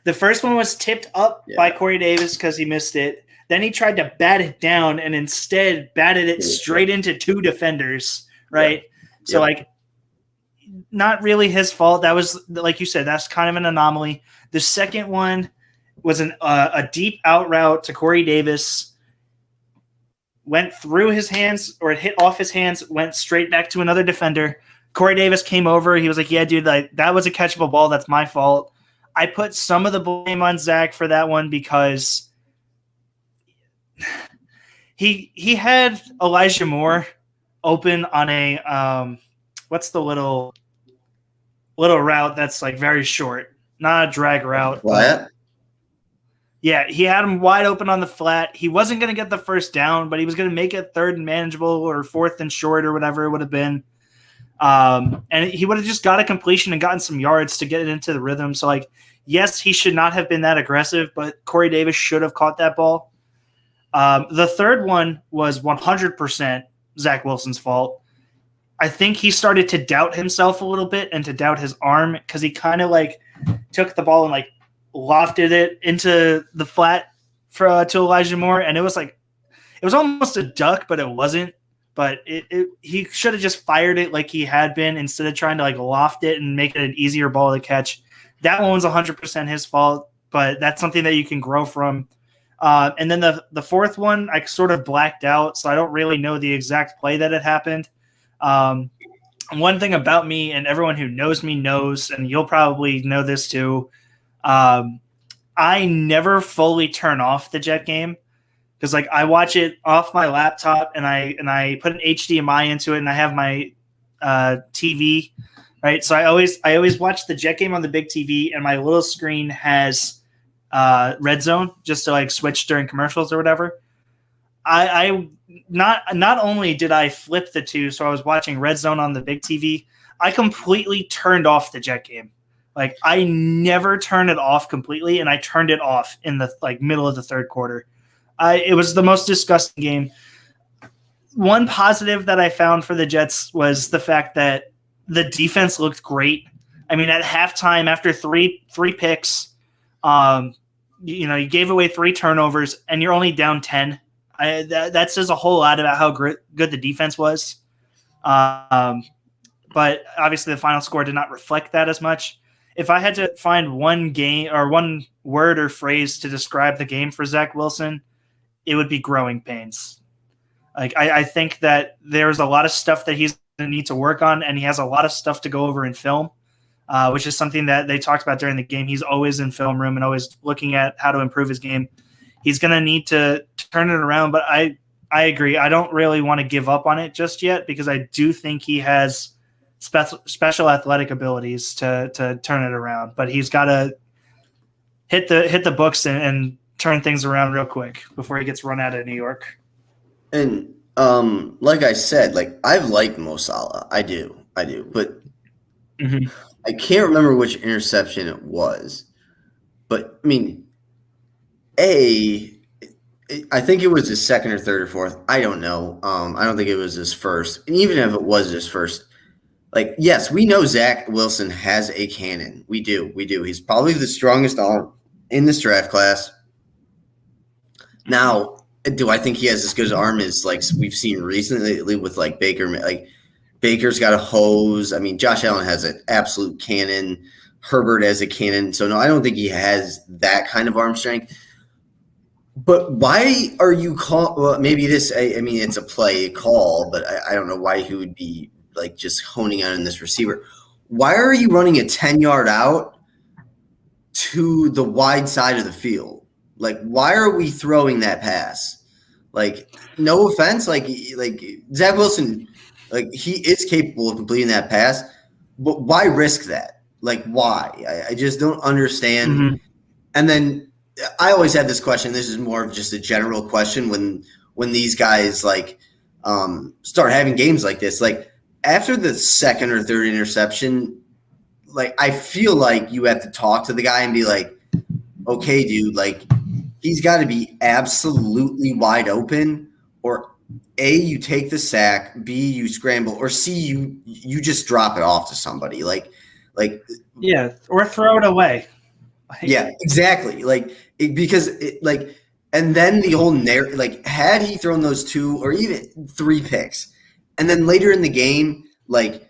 The first one was tipped up by Corey Davis because he missed it. Then he tried to bat it down and instead batted it straight into 2 defenders. Right. Yeah. So like, not really his fault. That was, like you said, that's kind of an anomaly. The second one was a deep out route to Corey Davis, went through his hands, or it hit off his hands, went straight back to another defender. Corey Davis came over. He was like, yeah, dude, like, that was a catchable ball. That's my fault. I put some of the blame on Zach for that one because he had Elijah Moore open on a what's the little route that's like very short, not a drag route. What? Yeah, he had him wide open on the flat. He wasn't going to get the first down, but he was going to make it 3rd and manageable or 4th and short or whatever it would have been. And he would have just got a completion and gotten some yards to get it into the rhythm. So, like, yes, he should not have been that aggressive, but Corey Davis should have caught that ball. The third one was 100% Zach Wilson's fault. I think he started to doubt himself a little bit and to doubt his arm because he kind of like took the ball and like lofted it into the flat to Elijah Moore, and it was almost a duck, but it wasn't. But he should have just fired it like he had been instead of trying to like loft it and make it an easier ball to catch. that one was 100% his fault, but that's something that you can grow from. And then the fourth one, I sort of blacked out, so I don't really know the exact play that had happened. One thing about me, and everyone who knows me knows, and you'll probably know this too, I never fully turn off the Jet game because like I watch it off my laptop and I put an HDMI into it and I have my TV, right? So I always watch the Jet game on the big TV, and my little screen has Red Zone just to like switch during commercials or whatever. I not only did I flip the two, so I was watching Red Zone on the big TV, I completely turned off the Jet game. Like I never turn it off completely, and I turned it off in the like middle of the third quarter. It was the most disgusting game. One positive that I found for the Jets was the fact that the defense looked great. I mean, at halftime, after three picks, you gave away 3 turnovers, and you're only down 10. That says a whole lot about how good the defense was. But obviously, the final score did not reflect that as much. If I had to find one game or one word or phrase to describe the game for Zach Wilson, it would be growing pains. Like I think that there's a lot of stuff that he's going to need to work on, and he has a lot of stuff to go over in film, which is something that they talked about during the game. He's always in film room and always looking at how to improve his game. He's going to need to turn it around, but I agree. I don't really want to give up on it just yet because I do think he has special athletic abilities to turn it around, but he's got to hit the books and turn things around real quick before he gets run out of New York. And like I said, like I've liked Mo Salah. I do, but I can't remember which interception it was. But I mean, I think it was his second or third or fourth. I don't know. I don't think it was his first. And even if it was his first, like, yes, we know Zach Wilson has a cannon. We do. He's probably the strongest arm in this draft class. Now, do I think he has as good an arm as like we've seen recently with like Baker? Like Baker's got a hose. I mean, Josh Allen has an absolute cannon. Herbert has a cannon. So no, I don't think he has that kind of arm strength. But why are you well, maybe this? I mean, it's a play call, but I don't know why he would be like just honing on this receiver. Why are you running a 10-yard out to the wide side of the field? Like, why are we throwing that pass? Like, no offense, like Zach Wilson, like he is capable of completing that pass, but why risk that? Like, why? I just don't understand. Mm-hmm. And then I always had this question. This is more of just a general question when these guys like start having games like this. Like after the second or third interception, like I feel like you have to talk to the guy and be like, okay, dude, like he's got to be absolutely wide open, or A, you take the sack, B, you scramble, or C, you just drop it off to somebody. Like yeah, or throw it away. Yeah, exactly. Like and then the whole narrative, like had he thrown those 2 or even 3 picks, and then later in the game, like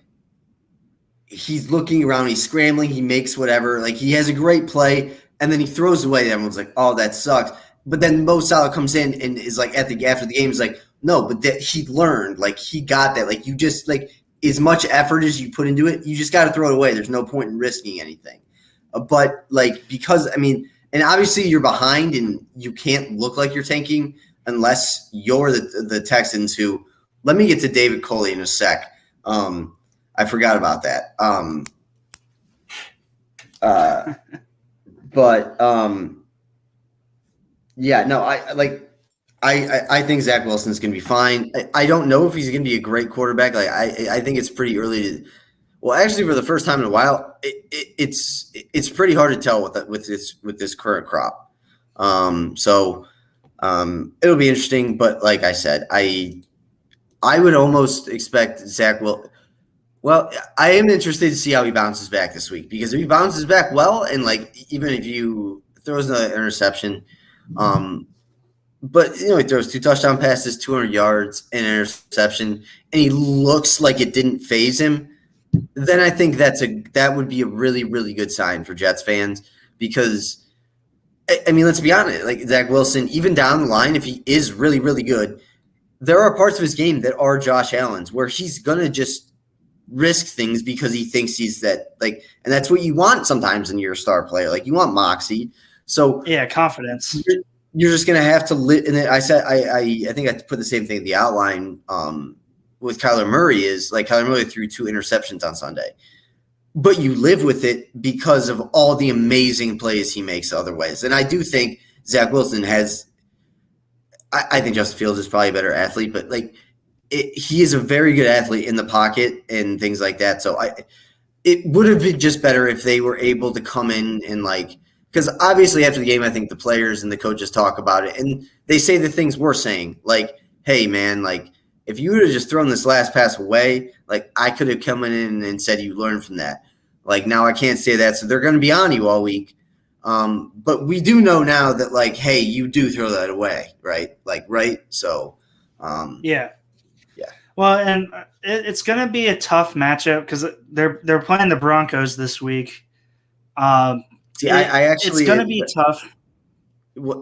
he's looking around, he's scrambling, he makes whatever, like he has a great play. And then he throws away. Everyone's like, "Oh, that sucks." But then Mo Salah comes in and is like, after the game, is like, "No, but that he learned. Like he got that. Like you just like as much effort as you put into it, you just got to throw it away. There's no point in risking anything." But like because I mean, and obviously you're behind and you can't look like you're tanking unless you're the Texans. Who let me get to David Coley in a sec. I forgot about that. But yeah, no, I think Zach Wilson's going to be fine. I don't know if he's going to be a great quarterback. Like I think it's pretty early to. Well, actually, for the first time in a while, it's pretty hard to tell with this current crop. So it'll be interesting. But like I said, I would almost expect Zach will. Well, I am interested to see how he bounces back this week, because if he bounces back well, and like even if you throws another interception, but he throws 2 touchdown passes, 200 yards, and an interception, and he looks like it didn't phase him. then I think that would be a really, really good sign for Jets fans because, I mean, let's be honest, like Zach Wilson, even down the line, if he is really, really good, there are parts of his game that are Josh Allen's where he's going to just risk things because he thinks he's that, like, and that's what you want sometimes in your star player. Like, you want moxie. So, yeah, confidence. You're just going to have to live. And I said, I think I put the same thing in the outline with Kyler Murray is like Kyler Murray threw 2 interceptions on Sunday. But you live with it because of all the amazing plays he makes other ways. And I do think Zach Wilson has – I think Justin Fields is probably a better athlete, but like he is a very good athlete in the pocket and things like that. So it would have been just better if they were able to come in and like – because obviously after the game I think the players and the coaches talk about it, and they say the things we're saying, like, hey, man, like if you would have just thrown this last pass away, like I could have come in and said you learned from that. Like now I can't say that, so they're going to be on you all week. But we do know now that like, hey, you do throw that away, right? Like, right? So, yeah. Well, and it's going to be a tough matchup because they're playing the Broncos this week. I actually it's going to be tough.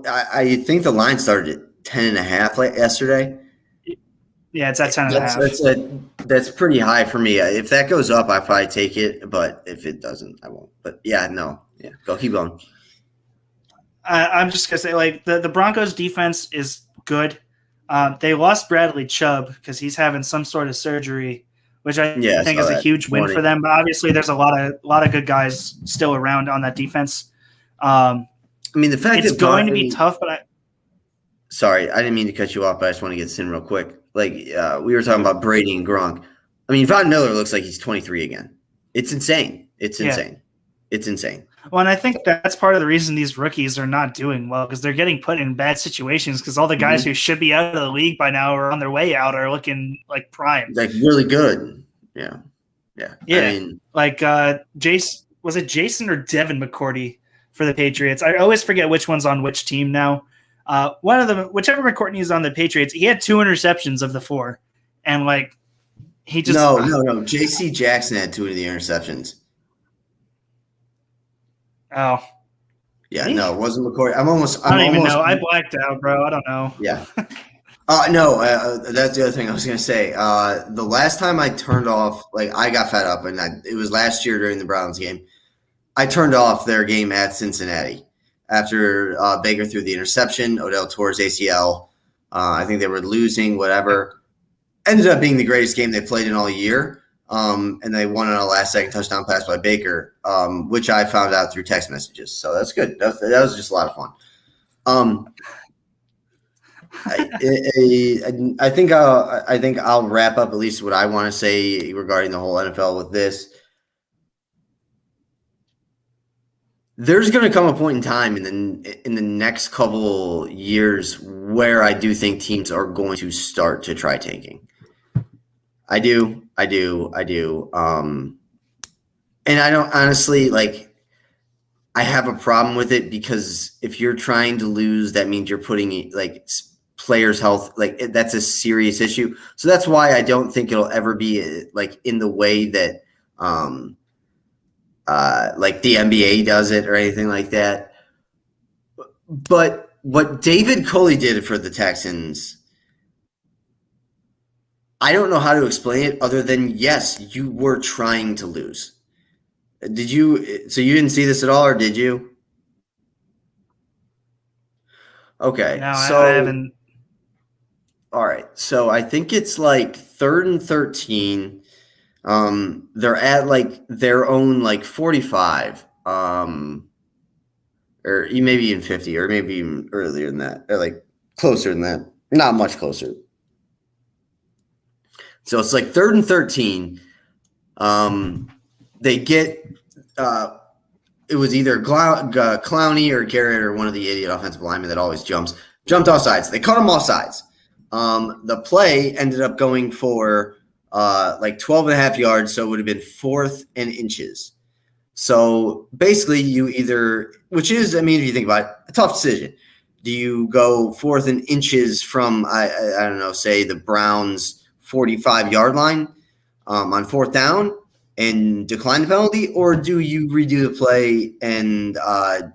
I think the line started at 10.5 yesterday. Yeah, it's at 10.5. That's pretty high for me. If that goes up, I probably take it. But if it doesn't, I won't. But yeah, no. Yeah, keep going. I'm just gonna say, like the Broncos defense is good. They lost Bradley Chubb because he's having some sort of surgery, which I think is a huge win for them. But obviously, there's a lot of good guys still around on that defense. I mean, the fact it's going to be tough, but sorry, I didn't mean to cut you off, but I just want to get this in real quick. Like we were talking about Brady and Gronk. I mean, Von Miller looks like he's 23 again. It's insane. It's insane. Well, and I think that's part of the reason these rookies are not doing well because they're getting put in bad situations because all the guys who should be out of the league by now or on their way out are looking like prime. Like really good. Yeah. I mean, like was it Jason or Devin McCourty for the Patriots? I always forget which one's on which team now. One of them, whichever McCourtney is on the Patriots, he had 2 interceptions of the 4. And like he just No. J.C. Jackson had 2 of the interceptions. Oh. Yeah, no, it wasn't McCourty. I don't even know. I blacked out, bro. I don't know. Yeah. No, that's the other thing I was going to say. The last time I turned off, like I got fed up, and it was last year during the Browns game. I turned off their game at Cincinnati after Baker threw the interception. Odell tore his ACL. I think they were losing, whatever. Ended up being the greatest game they played in all year. And they won on a last-second touchdown pass by Baker, which I found out through text messages. So that's good. That was just a lot of fun. I think I'll wrap up at least what I want to say regarding the whole NFL with this. There's going to come a point in time in the next couple years where I do think teams are going to start to try tanking. I do. And I don't honestly like. I have a problem with it because if you're trying to lose, that means you're putting like players' health, like that's a serious issue. So that's why I don't think it'll ever be like in the way that like the NBA does it or anything like that. But what David Culley did for the Texans, I don't know how to explain it other than, yes, you were trying to lose. Did you? So you didn't see this at all, or did you? Okay. No, I haven't. All right. So I think it's like 3rd and 13. They're at like their own like 45. Or maybe even 50, or maybe even earlier than that, or like closer than that. Not much closer. So it's like 3rd and 13. They get it was either Clowney or Garrett or one of the idiot offensive linemen that always jumped off sides. They cut him off sides. The play ended up going for like 12.5 yards, so it would have been 4th and inches. So basically you either, which is, I mean, if you think about it, a tough decision. Do you go 4th and inches from, I don't know, say the Browns' 45-yard line on 4th down and decline the penalty, or do you redo the play and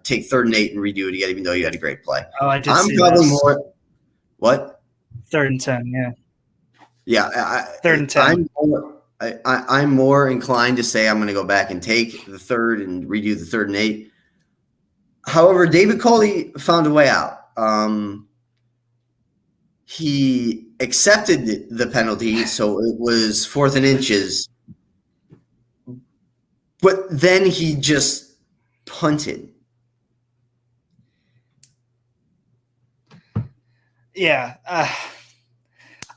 take 3rd and 8 and redo it again, even though you had a great play? Oh, I did I'm see probably this. more – what? 3rd and 10, yeah. Yeah. 3rd and 10. I'm more inclined to say I'm going to go back and take the 3rd and redo the 3rd and 8. However, David Culley found a way out. He accepted the penalty, so it was 4th and inches. But then he just punted. Yeah.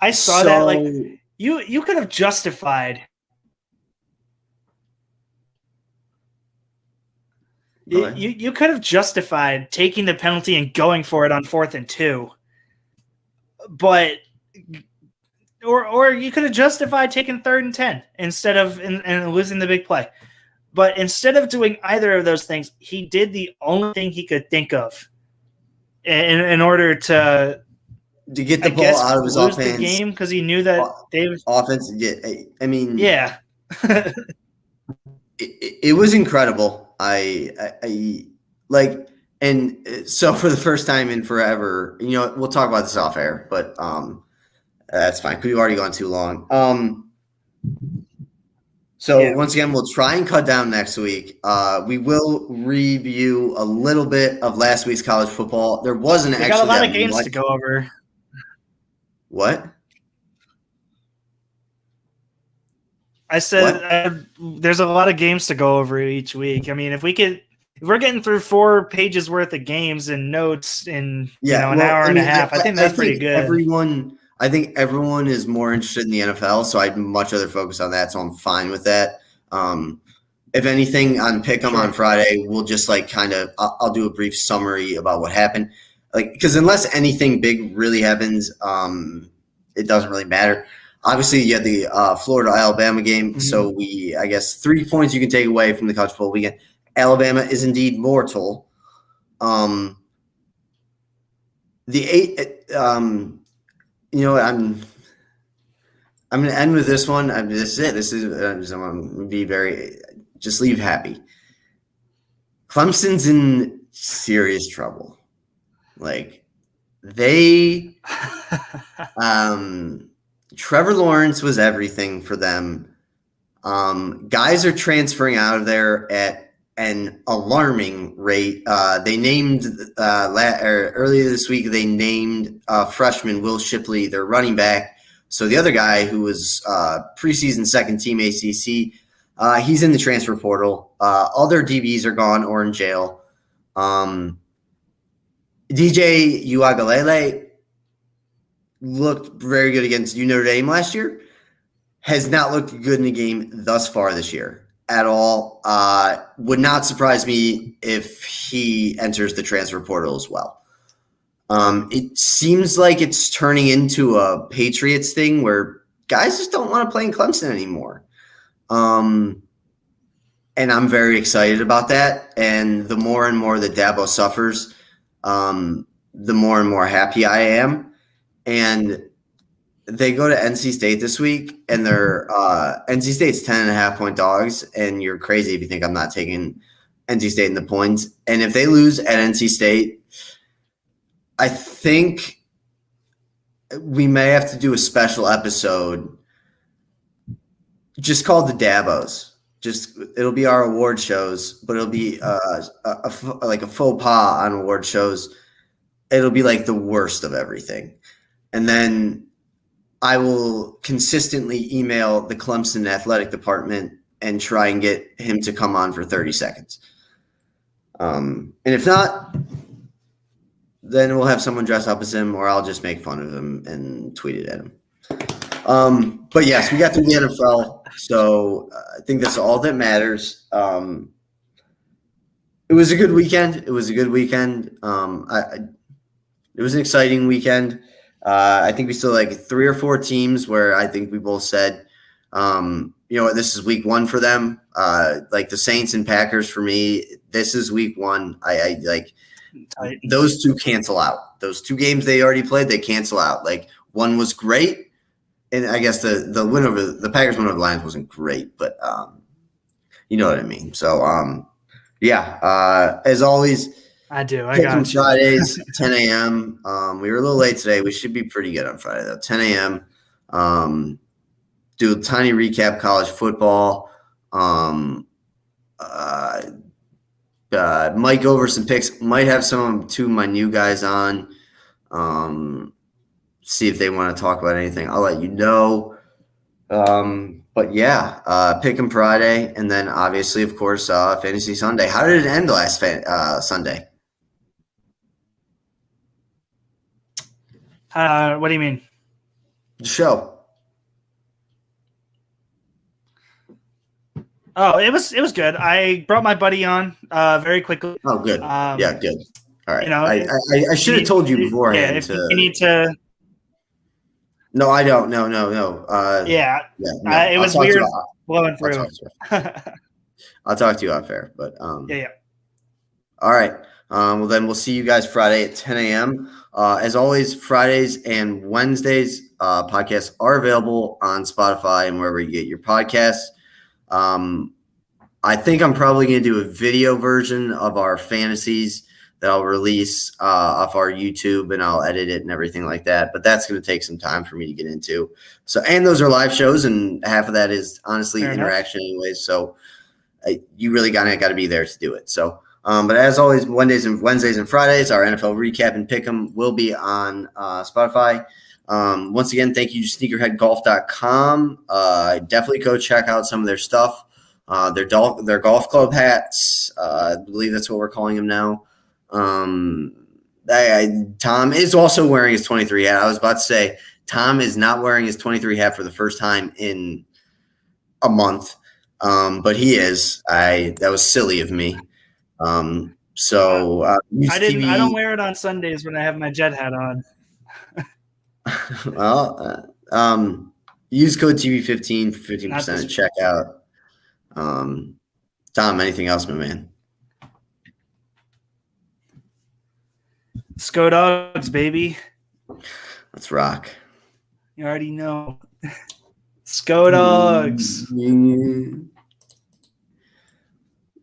I saw that. Like, you could have justified. You could have justified taking the penalty and going for it on 4th and 2. But or you could have justified taking 3rd and 10 instead of and losing the big play. But instead of doing either of those things, he did the only thing he could think of in order to get the ball out of his offense. The game because he knew that David offense. I mean, yeah, it was incredible. I like, and so for the first time in forever, we'll talk about this off air, but that's fine. We've already gone too long. Once again, we'll try and cut down next week. We will review a little bit of last week's college football. There wasn't actually got a lot of games to go over. What? I said there's a lot of games to go over each week. I mean, if we're getting through 4 pages worth of games and notes in an hour and a half, I think that's pretty good. I think everyone is more interested in the NFL, so I'd much rather focus on that. So I'm fine with that. If anything, on Pick'em on Friday, we'll just I'll do a brief summary about what happened. Because unless anything big really happens, it doesn't really matter. Obviously, you had the Florida-Alabama game, mm-hmm. So I guess 3 points you can take away from the College Football weekend. Alabama is indeed mortal. The 8, I'm going to end with this one. This is it. I'm going to be just leave happy. Clemson's in serious trouble. Trevor Lawrence was everything for them. Guys are transferring out of there at an alarming rate. They named earlier this week. They named freshman Will Shipley their running back. So the other guy who was preseason second team ACC, he's in the transfer portal. All their DBs are gone or in jail. DJ Uiagalelei looked very good against Notre Dame last year. Has not looked good in the game thus far this year at all. Would not surprise me if he enters the transfer portal as well. It seems like it's turning into a Patriots thing where guys just don't want to play in Clemson anymore. And I'm very excited about that. And the more and more that Dabo suffers, the more and more happy I am. And they go to NC State this week, and they're NC State's 10.5-point dogs, and you're crazy if you think I'm not taking NC State in the points. And if they lose at NC State, I think we may have to do a special episode just called the Dabos. It'll be our award shows, but it'll be a faux pas on award shows. It'll be like the worst of everything. And then I will consistently email the Clemson athletic department and try and get him to come on for 30 seconds. And if not, then we'll have someone dress up as him, or I'll just make fun of him and tweet it at him. But yes, we got through the NFL, so I think that's all that matters. It was a good weekend. It was an exciting weekend. I think we still 3 or 4 teams where I think we both said, this is week 1 for them. The Saints and Packers for me, this is week 1. I those two cancel out. Those 2 games they already played, they cancel out. One was great, and I guess the win over the Packers win over the Lions wasn't great, but You know what I mean? So, as always, I do. I pick 'em got you. Fridays, 10 a.m. We were a little late today. We should be pretty good on Friday, though. 10 a.m. Do a tiny recap college football. Might go over some picks. Might have two of my new guys on. See if they want to talk about anything. I'll let you know. But yeah, pick 'em Friday, and then obviously, of course, Fantasy Sunday. How did it end last Sunday? What do you mean? The show. Oh, it was good. I brought my buddy on very quickly. Oh, good. Yeah, good. All right. You know, I should have told you beforehand. Yeah, if you need to. No, I don't. No. Yeah. No. It was weird blowing through. I'll talk to you off air. But yeah. All right. Well, then we'll see you guys Friday at 10 a.m. As always, Fridays and Wednesdays podcasts are available on Spotify and wherever you get your podcasts. I think I'm probably going to do a video version of our fantasies that I'll release off our YouTube, and I'll edit it and everything like that. But that's going to take some time for me to get into. So, and those are live shows, and half of that is honestly interaction anyways. So you really got to be there to do it. So, but as always, Wednesdays and Fridays, our NFL recap and pick'em will be on Spotify. Once again, thank you to sneakerheadgolf.com. Definitely go check out some of their stuff. Their golf club hats. I believe that's what we're calling them now. Tom is also wearing his 23 hat. I was about to say Tom is not wearing his 23 hat for the first time in a month. But he is. That was silly of me. I don't wear it on Sundays when I have my Jet hat on. Well, use code TV15 for 15% at checkout. Tom, anything else, my man? Sco Dogs, baby. Let's rock. You already know. Sco Dogs.